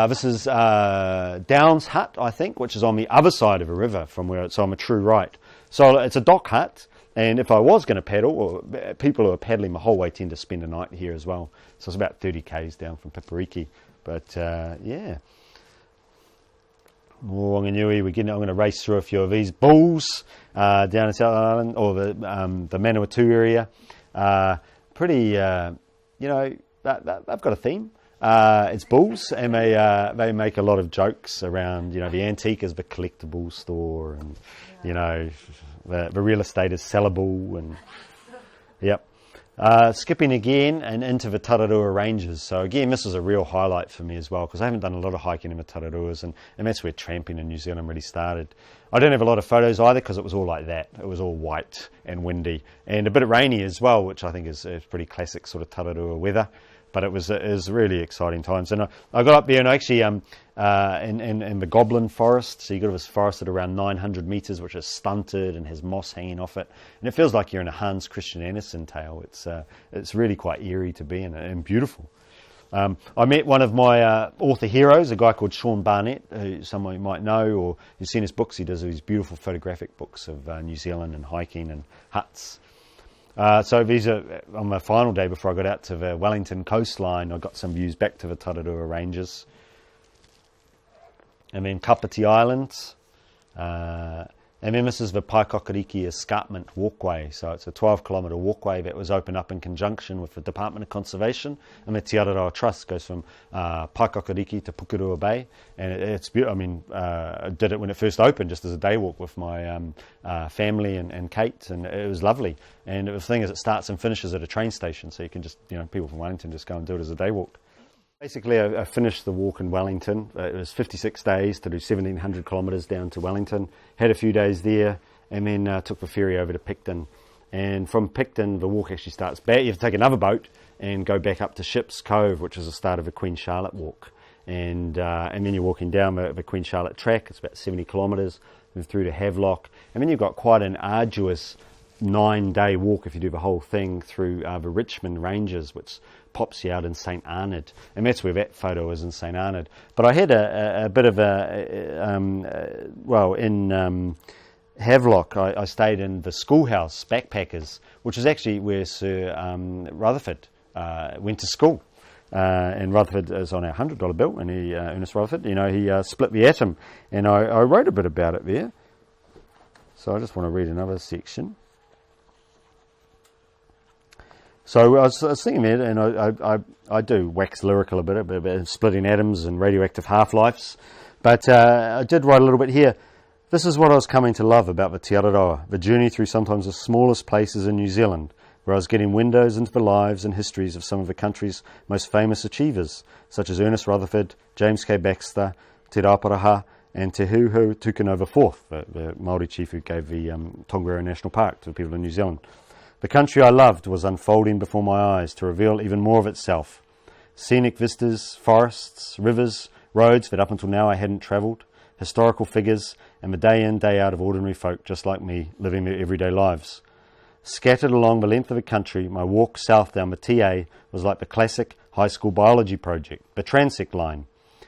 This is Downs Hut, I think, which is on the other side of a river from where it's on a true right. So it's a dock hut, and if I was going to paddle, or people who are paddling the whole way tend to spend a night here as well. So it's about 30 k's down from Pipariki. But yeah, more Wanganui. I'm going to race through a few of these bulls down in South Island or the Manawatu area. Pretty, they've got a theme. It's bulls, and they make a lot of jokes around, the antique is the collectible store, and the real estate is sellable, and yep. Skipping again and into the Tararoa Ranges. So again, this is a real highlight for me as well, because I haven't done a lot of hiking in the Tararoas, and that's where tramping in New Zealand really started. I don't have a lot of photos either, because it was all like that. It was all white and windy and a bit rainy as well, which I think is pretty classic sort of Tararoa weather. But it was really exciting times. And I got up there and actually in the Goblin Forest. So you got to this forest at around 900 metres, which is stunted and has moss hanging off it. And it feels like you're in a Hans Christian Andersen tale. It's really quite eerie to be in and beautiful. I met one of my author heroes, a guy called Sean Barnett, who someone you might know, or you've seen his books. He does these beautiful photographic books of New Zealand and hiking and huts. So these are on my final day before I got out to the Wellington coastline. I got some views back to the Tararoa Ranges. And then Kapiti Islands. And then this is the Paikokariki Escarpment Walkway. So it's a 12-kilometre walkway that was opened up in conjunction with the Department of Conservation. And the Te Araroa Trust goes from Paikokariki to Pukurua Bay. And it's beautiful. I mean, I did it when it first opened, just as a day walk with my family and Kate, and it was lovely. And the thing is, it starts and finishes at a train station, so you can just, people from Wellington just go and do it as a day walk. Basically, I finished the walk in Wellington. It was 56 days to do 1,700 kilometres down to Wellington. Had a few days there, and then took the ferry over to Picton. And from Picton, the walk actually starts back. You have to take another boat and go back up to Ships Cove, which is the start of the Queen Charlotte walk. And then you're walking down the Queen Charlotte track. It's about 70 kilometres, then through to Havelock. And then you've got quite an arduous 9-day walk if you do the whole thing through the Richmond Ranges, which pops you out in St Arnaud, and that's where that photo is, in St Arnaud. But I had a bit of in Havelock I stayed in the schoolhouse backpackers, which is actually where Sir Rutherford went to school. And Rutherford is on our $100 bill, and Ernest Rutherford, he split the atom, and I wrote a bit about it there. So I just want to read another section. So I was thinking there, and I do wax lyrical a bit about splitting atoms and radioactive half-lives, but I did write a little bit here. This is what I was coming to love about the Te Araroa, the journey through sometimes the smallest places in New Zealand, where I was getting windows into the lives and histories of some of the country's most famous achievers, such as Ernest Rutherford, James K. Baxter, Te Rauparaha, and Te Huhu Tukanova IV, the Māori chief who gave the Tongariro National Park to the people of New Zealand. The country I loved was unfolding before my eyes to reveal even more of itself. Scenic vistas, forests, rivers, roads that up until now I hadn't travelled, historical figures, and the day in, day out of ordinary folk just like me, living their everyday lives. Scattered along the length of the country, my walk south down the TA was like the classic high school biology project, the transect line,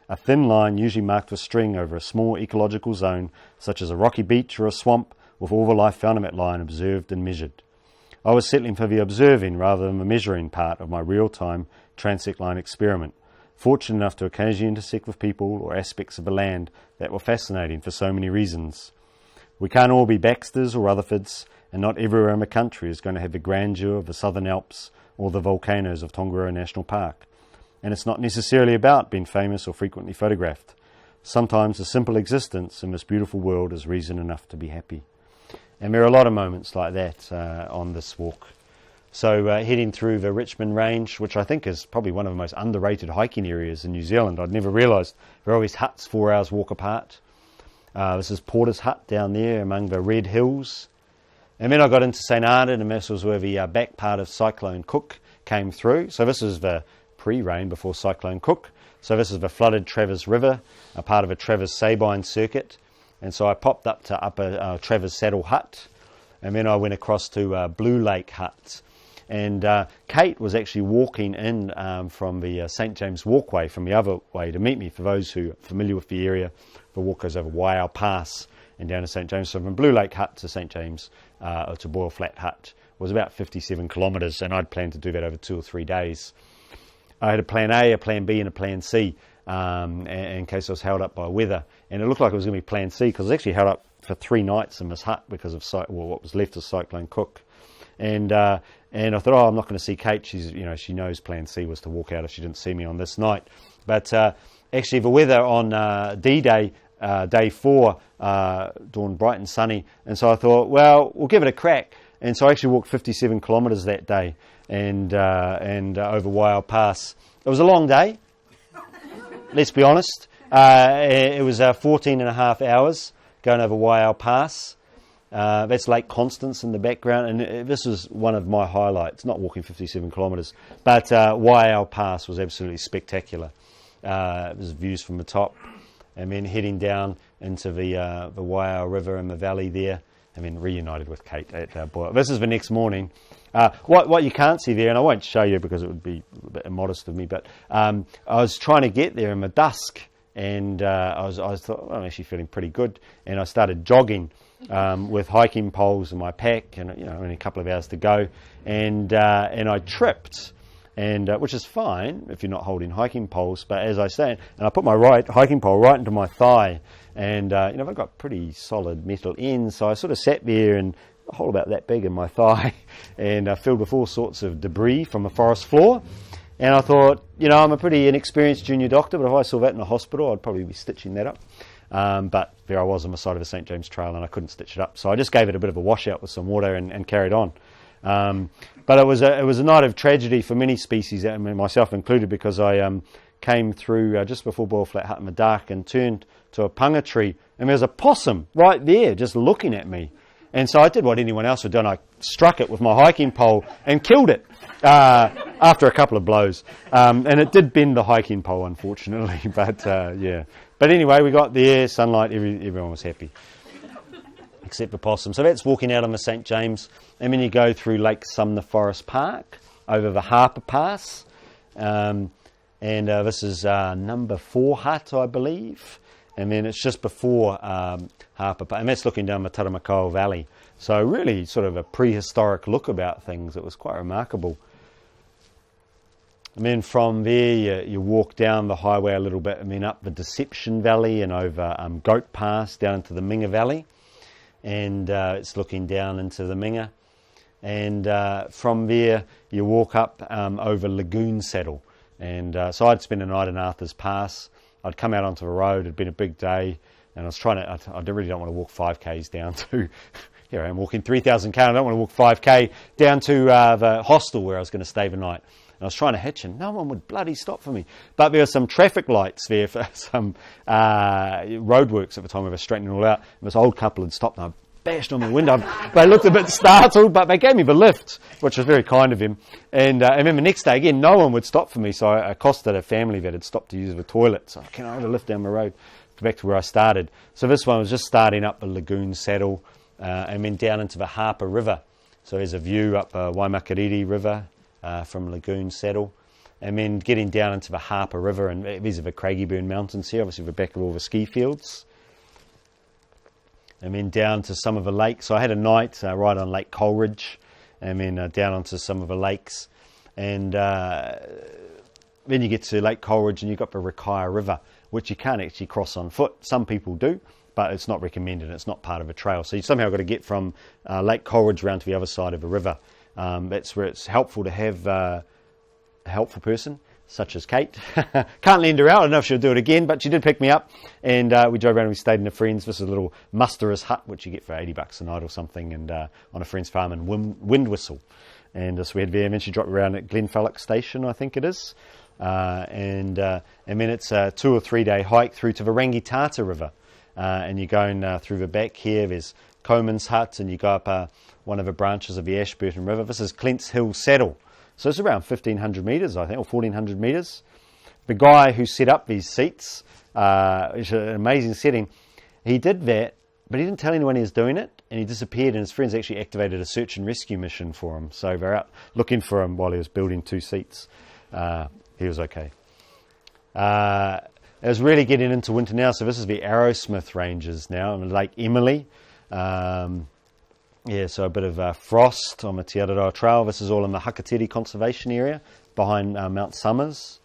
a thin line usually marked with string over a small ecological zone, such as a rocky beach or a swamp, with all the life found on that line observed and measured. I was settling for the observing rather than the measuring part of my real-time transect line experiment, fortunate enough to occasionally intersect with people or aspects of the land that were fascinating for so many reasons. We can't all be Baxters or Rutherfords, and not everywhere in the country is going to have the grandeur of the Southern Alps or the volcanoes of Tongariro National Park. And it's not necessarily about being famous or frequently photographed. Sometimes a simple existence in this beautiful world is reason enough to be happy. And there are a lot of moments like that on this walk. So heading through the Richmond Range, which I think is probably one of the most underrated hiking areas in New Zealand. I'd never realised there are always huts 4 hours walk apart. This is Porter's Hut down there among the Red Hills. And then I got into St Arnaud, and this was where the back part of Cyclone Cook came through. So this is the pre-rain before Cyclone Cook. So this is the flooded Travers River, a part of a Travers Sabine circuit. And so I popped up to Upper Travers Saddle Hut, and then I went across to Blue Lake Hut. And Kate was actually walking in from the St James Walkway from the other way to meet me. For those who are familiar with the area, the walk goes over Waiau Pass and down to St James. So from Blue Lake Hut to St James, or to Boyle Flat Hut, was about 57 kilometres, and I'd planned to do that over 2 or 3 days. I had a plan A, a plan B and a plan C in case I was held up by weather. And it looked like it was going to be plan C because I was actually held up for 3 nights in this hut because of what was left of Cyclone Cook. And I thought, I'm not going to see Kate. She knows plan C was to walk out if she didn't see me on this night. But actually the weather on D-Day, day 4, dawned bright and sunny. And so I thought, well, we'll give it a crack. And so I actually walked 57 kilometres that day and over Waiau Pass. It was a long day, let's be honest. It was 14 and a half hours going over Waiau Pass. That's Lake Constance in the background, and this was one of my highlights, not walking 57 kilometres, but Waiau Pass was absolutely spectacular. It was views from the top, and then heading down into the Waiau River and the valley there, and then reunited with Kate at Boyle. This is the next morning. What you can't see there, and I won't show you because it would be a bit immodest of me, but I was trying to get there in the dusk, and I thought, I'm actually feeling pretty good, and I started jogging with hiking poles in my pack, and only a couple of hours to go, and I tripped, and which is fine if you're not holding hiking poles, but as I say, and I put my right hiking pole right into my thigh, and I've got pretty solid metal ends, so I sort of sat there and a hole about that big in my thigh, and filled with all sorts of debris from the forest floor. And I thought, I'm a pretty inexperienced junior doctor, but if I saw that in a hospital, I'd probably be stitching that up. But there I was on the side of the St James Trail, and I couldn't stitch it up. So I just gave it a bit of a washout with some water and carried on. But it was a night of tragedy for many species, I mean, myself included, because I came through just before Boyle Flat Hut in the dark and turned to a punga tree, and there was a possum right there just looking at me. And so I did what anyone else would do, and I struck it with my hiking pole and killed it after a couple of blows. And it did bend the hiking pole, unfortunately. But, yeah. But anyway, we got there, sunlight, everyone was happy, except the possum. So that's walking out on the St. James. And then you go through Lake Sumner Forest Park, over the Harper Pass. And this is number 4 hut, I believe. And then it's just before Harper, and that's looking down the Taramakau Valley. So really sort of a prehistoric look about things. It was quite remarkable. And then from there you walk down the highway a little bit, and then up the Deception Valley and over Goat Pass down into the Minga Valley. And it's looking down into the Minga. And from there you walk up over Lagoon Saddle. And so I'd spent a night in Arthur's Pass. I'd come out onto the road, it'd been a big day, And I was trying to, I really don't want to walk 5Ks down to, here I am walking 3,000 K, I don't want to walk 5K down to the hostel where I was going to stay the night. And I was trying to hitch and no one would bloody stop for me. But there were some traffic lights there for some roadworks at the time we were straightening it all out. And this old couple had stopped and I bashed on the window. They looked a bit startled, but they gave me the lift, which was very kind of him. And then the next day, again, no one would stop for me. So I accosted a family that had stopped to use the toilet. So can I have a lift down the road? Back to where I started. So this one was just starting up the Lagoon Saddle and then down into the Harper River. So there's a view up Waimakariri River from Lagoon Saddle. And then getting down into the Harper River, and these are the Craigieburn Mountains here, obviously the back of all the ski fields. And then down to some of the lakes. So I had a night right on Lake Coleridge, and then down onto some of the lakes. And then you get to Lake Coleridge and you've got the Rakaia River, which you can't actually cross on foot. Some people do, but it's not recommended. It's not part of a trail. So you somehow got to get from Lake Coleridge around to the other side of the river. That's where it's helpful to have a helpful person, such as Kate. Can't lend her out. I don't know if she'll do it again, but she did pick me up. And we drove around and we stayed in a friend's. This is a little musterous hut, which you get for $80 a night or something, and on a friend's farm in Windwhistle. And so we had there, and then she dropped around at Glenfalloch Station, I think it is. And then it's a 2 or 3 day hike through to the Rangitata River. And you're going through the back here. There's Coman's Hut, and you go up one of the branches of the Ashburton River. This is Clent's Hill Saddle. So it's around 1,500 metres, I think, or 1,400 metres. The guy who set up these seats, it's an amazing setting, he did that, but he didn't tell anyone he was doing it, and he disappeared, and his friends actually activated a search and rescue mission for him. So they're out looking for him while he was building 2 seats. He was okay. It was really getting into winter now, so this is the Arrowsmith Ranges now, and Lake Emily. So a bit of frost on the Te Araroa Trail. This is all in the Hakatiri Conservation Area behind Mount Somers.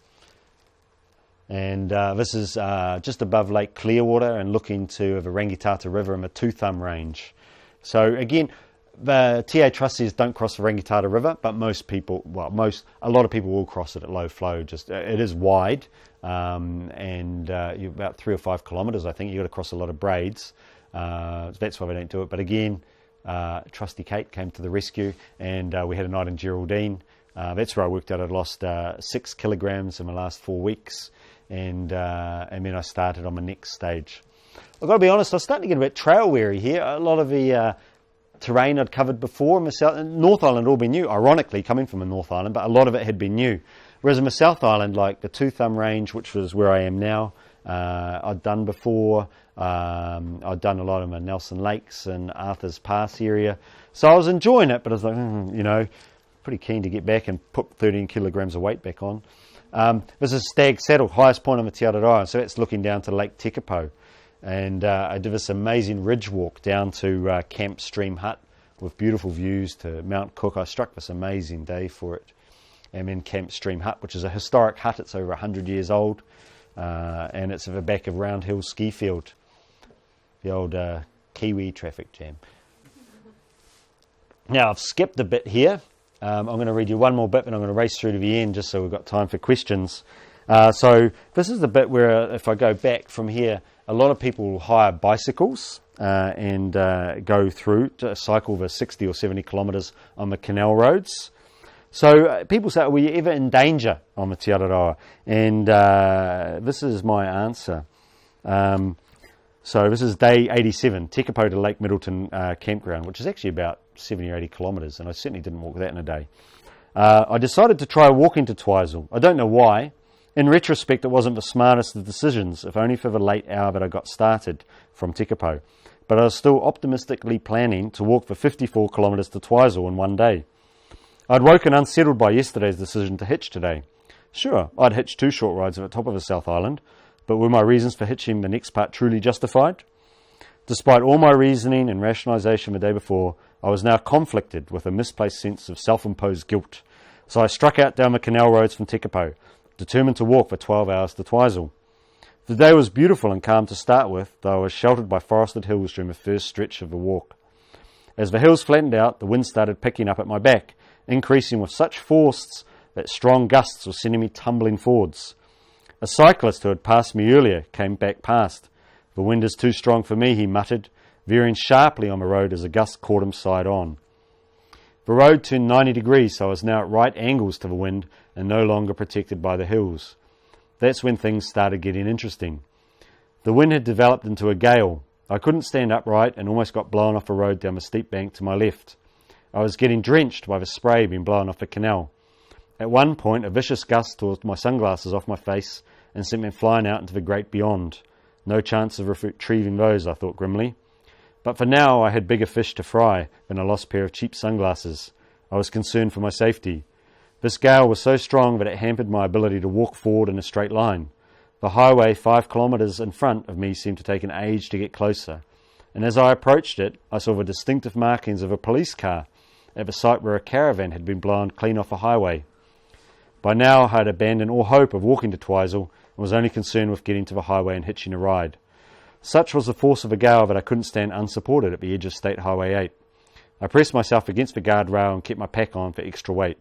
And this is just above Lake Clearwater and looking to the Rangitata River and the Two Thumb Range. So again, the TA trustees don't cross the Rangitata River, but a lot of people will cross it at low flow. Just it is wide, and you're about 3 or 5 kilometres. I think you've got to cross a lot of braids. That's why they don't do it. But again, Trusty Kate came to the rescue, and we had a night in Geraldine. That's where I worked out I'd lost 6 kilograms in the last 4 weeks, and then I started on my next stage. I've got to be honest, I was starting to get a bit trail weary here. A lot of the terrain I'd covered before in the North Island had all been new, ironically coming from the North Island, but a lot of it had been new. Whereas in the South Island, like the Two Thumb Range, which was where I am now, I'd done before. I'd done a lot of my Nelson Lakes and Arthur's Pass area. So I was enjoying it, but I was like, pretty keen to get back and put 13 kilograms of weight back on. This is Stag Saddle, highest point on the Te Araroa, so that's looking down to Lake Tekapo. And I did this amazing ridge walk down to Camp Stream Hut with beautiful views to Mount Cook. I struck this amazing day for it. And then Camp Stream Hut, which is a historic hut. It's over 100 years old, and it's at the back of Round Hill Ski Field, the old Kiwi traffic jam. Now, I've skipped a bit here. I'm going to read you one more bit, and I'm going to race through to the end just so we've got time for questions. So this is the bit where, if I go back from here, a lot of people will hire bicycles and go through to cycle the 60 or 70 kilometres on the canal roads. So people say, were you ever in danger on the Te Araroa? And this is my answer. So this is day 87, Tekapo to Lake Middleton campground, which is actually about 70 or 80 kilometres, and I certainly didn't walk that in a day. I decided to try walking to Twizel. I don't know why. In retrospect, it wasn't the smartest of decisions, if only for the late hour that I got started from Tekapo. But I was still optimistically planning to walk for 54 kilometres to Twizel in one day. I'd woken unsettled by yesterday's decision to hitch today. Sure, I'd hitch 2 short rides at the top of the South Island, but were my reasons for hitching the next part truly justified? Despite all my reasoning and rationalisation the day before, I was now conflicted with a misplaced sense of self-imposed guilt. So I struck out down the canal roads from Tekapo, determined to walk for 12 hours to Twizel. The day was beautiful and calm to start with, though I was sheltered by forested hills during the first stretch of the walk. As the hills flattened out, the wind started picking up at my back, increasing with such force that strong gusts were sending me tumbling forwards. A cyclist who had passed me earlier came back past. "The wind is too strong for me," he muttered, veering sharply on the road as a gust caught him side on. The road turned 90 degrees, so I was now at right angles to the wind and no longer protected by the hills. That's when things started getting interesting. The wind had developed into a gale. I couldn't stand upright and almost got blown off the road down the steep bank to my left. I was getting drenched by the spray being blown off the canal. At one point, a vicious gust tore my sunglasses off my face and sent me flying out into the great beyond. No chance of retrieving those, I thought grimly. But for now, I had bigger fish to fry than a lost pair of cheap sunglasses. I was concerned for my safety. This gale was so strong that it hampered my ability to walk forward in a straight line. The highway 5 kilometres in front of me seemed to take an age to get closer, and as I approached it, I saw the distinctive markings of a police car at the site where a caravan had been blown clean off a highway. By now, I had abandoned all hope of walking to Twizel and was only concerned with getting to the highway and hitching a ride. Such was the force of the gale that I couldn't stand unsupported at the edge of State Highway 8. I pressed myself against the guardrail and kept my pack on for extra weight.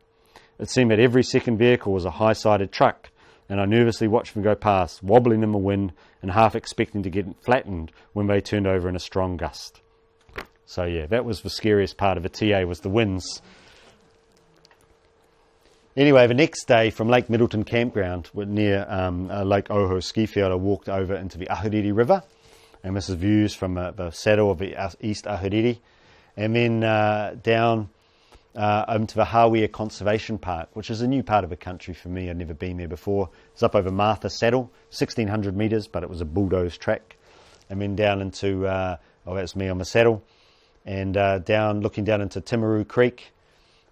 It seemed that every second vehicle was a high-sided truck, and I nervously watched them go past, wobbling in the wind and half expecting to get flattened when they turned over in a strong gust. So yeah, that was the scariest part of the TA, was the winds. Anyway, the next day from Lake Middleton campground near Lake Oho ski field, I walked over into the Ahuriri River, and this is views from the saddle of the East Ahuriri, and then down to the Hawea Conservation Park, which is a new part of the country for me. I'd never been there before. It's up over Martha Saddle, 1,600 metres, but it was a bulldoze track. And then down into, that's me on the saddle, and looking down into Timaru Creek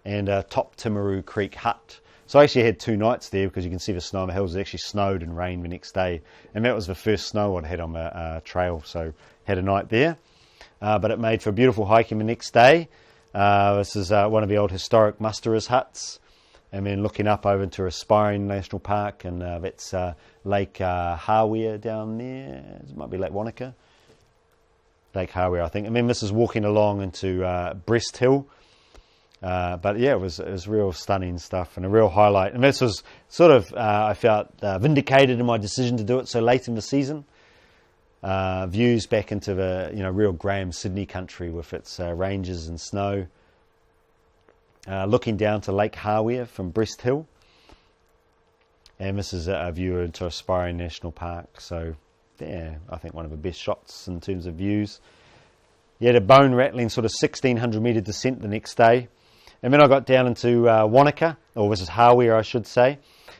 and Top Timaru Creek Hut. So I actually had 2 nights there because you can see the snow on the hills. It actually snowed and rained the next day, and that was the first snow I'd had on the trail, so had a night there. But it made for beautiful hiking the next day. This is one of the old historic musterers' huts, and then looking up over into Aspiring National Park, and that's Lake Hawea down there. It might be Lake Wanaka. Lake Hawea, I think. And then this is walking along into Breast Hill. But yeah, it was real stunning stuff and a real highlight. And this was sort of, I felt vindicated in my decision to do it so late in the season. Views back into the real Graham Sydney country with its ranges and snow. Looking down to Lake Hawea from Breast Hill, and this is a view into Aspiring National Park. So yeah, I think one of the best shots in terms of views. You had a bone rattling sort of 1,600 metre descent the next day, and then I got down into Wanaka, or this is Hawea I should say.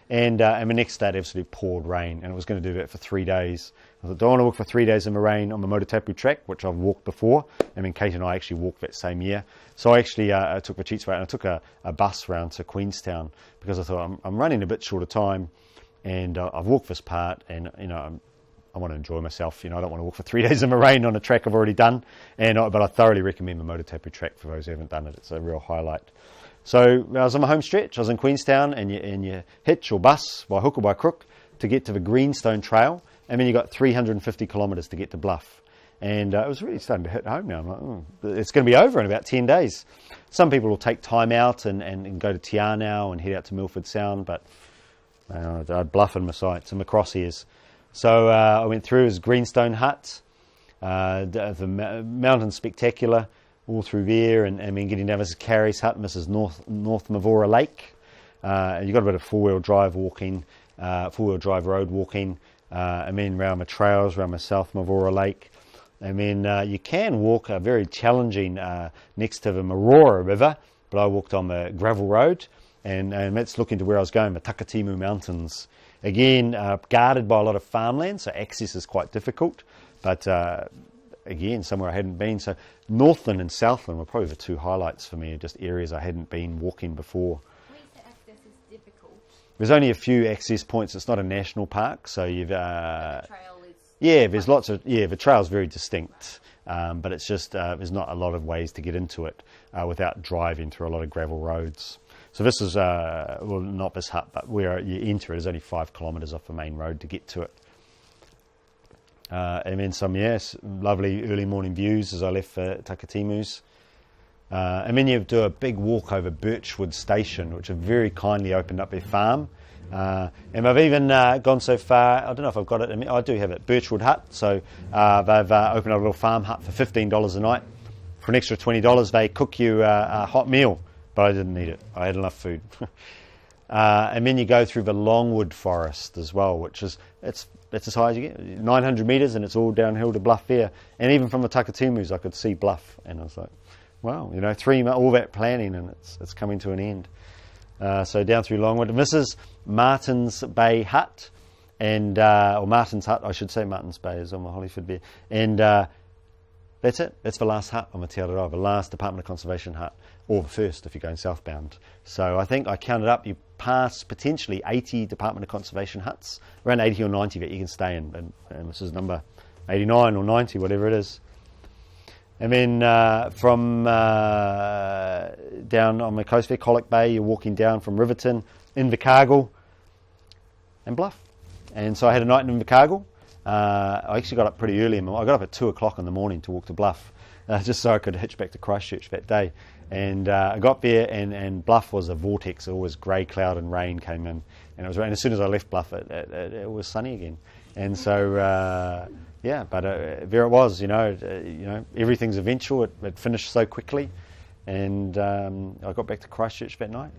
And the next day it absolutely poured rain, and it was going to do that for 3 days. I thought, don't want to walk for 3 days in the rain on the Mototapu track, which I've walked before. I mean, Kate and I actually walked that same year. So I actually took the cheats way, and I took a bus round to Queenstown because I thought I'm running a bit short of time, and I've walked this part, and I want to enjoy myself. I don't want to walk for 3 days in the rain on a track I've already done. But I thoroughly recommend the Mototapu track for those who haven't done it. It's a real highlight. So I was on my home stretch. I was in Queenstown, and you hitch or bus by hook or by crook to get to the Greenstone Trail, and then you got 350 kilometres to get to Bluff. And it was really starting to hit home now. I'm like, it's going to be over in about 10 days. Some people will take time out and go to Te Araroa and head out to Milford Sound, but I'd Bluff in my sights and my crosshairs. So I went through his Greenstone Hut, the mountain spectacular, all through there, and then getting down. This is Carrie's Hut, and this is North Mavora Lake. You got a bit of four-wheel drive road walking, and then around the trails, around the South Mavora Lake. And then you can walk very challenging next to the Marora River, but I walked on the gravel road, and that's looking to where I was going, the Takatimu Mountains. Again, guarded by a lot of farmland, so access is quite difficult, but again, somewhere I hadn't been. So Northland and Southland were probably the 2 highlights for me, just areas I hadn't been walking before. Where's the access is difficult? There's only a few access points. It's not a national park, so you've... the trail is... Yeah, there's lots of... Yeah, the trail's very distinct, but it's just there's not a lot of ways to get into it without driving through a lot of gravel roads. So this is, well, not this hut, but where you enter it is only 5 kilometres off the main road to get to it. And then some, lovely early morning views as I left for Takatimu's. And then you do a big walk over Birchwood Station, which have very kindly opened up their farm And I've even gone so far, I don't know if I've got it, I do have it, Birchwood Hut. So they've opened up a little farm hut for $15 a night. For an extra $20, they cook you a hot meal, but I didn't need it. I had enough food. And then you go through the Longwood Forest as well, which is, it's as high as you get, 900 metres, and it's all downhill to Bluff there. And even from the Takatimus, I could see Bluff, and I was like, wow, all that planning, and it's coming to an end. So down through Longwood. And this is Martin's Bay Hut, or Martin's Hut, I should say. Martin's Bay is on the Hollyford there. And that's it. That's the last hut on the Te Araroa, the last Department of Conservation hut, or the first if you're going southbound. So I think I counted up, you pass potentially 80 Department of Conservation huts, around 80 or 90 that you can stay in. And this is number 89 or 90, whatever it is. And then from down on the coast there, Colic Bay, you're walking down from Riverton, Invercargill, and Bluff. And so I had a night in Invercargill. I actually got up pretty early. I got up at 2 o'clock in the morning to walk to Bluff, just so I could hitch back to Christchurch that day. And I got there, and Bluff was a vortex. It was grey cloud and rain came in, and it was rain. As soon as I left Bluff, it was sunny again. And so but there it was. Everything's eventual. It finished so quickly, and I got back to Christchurch that night.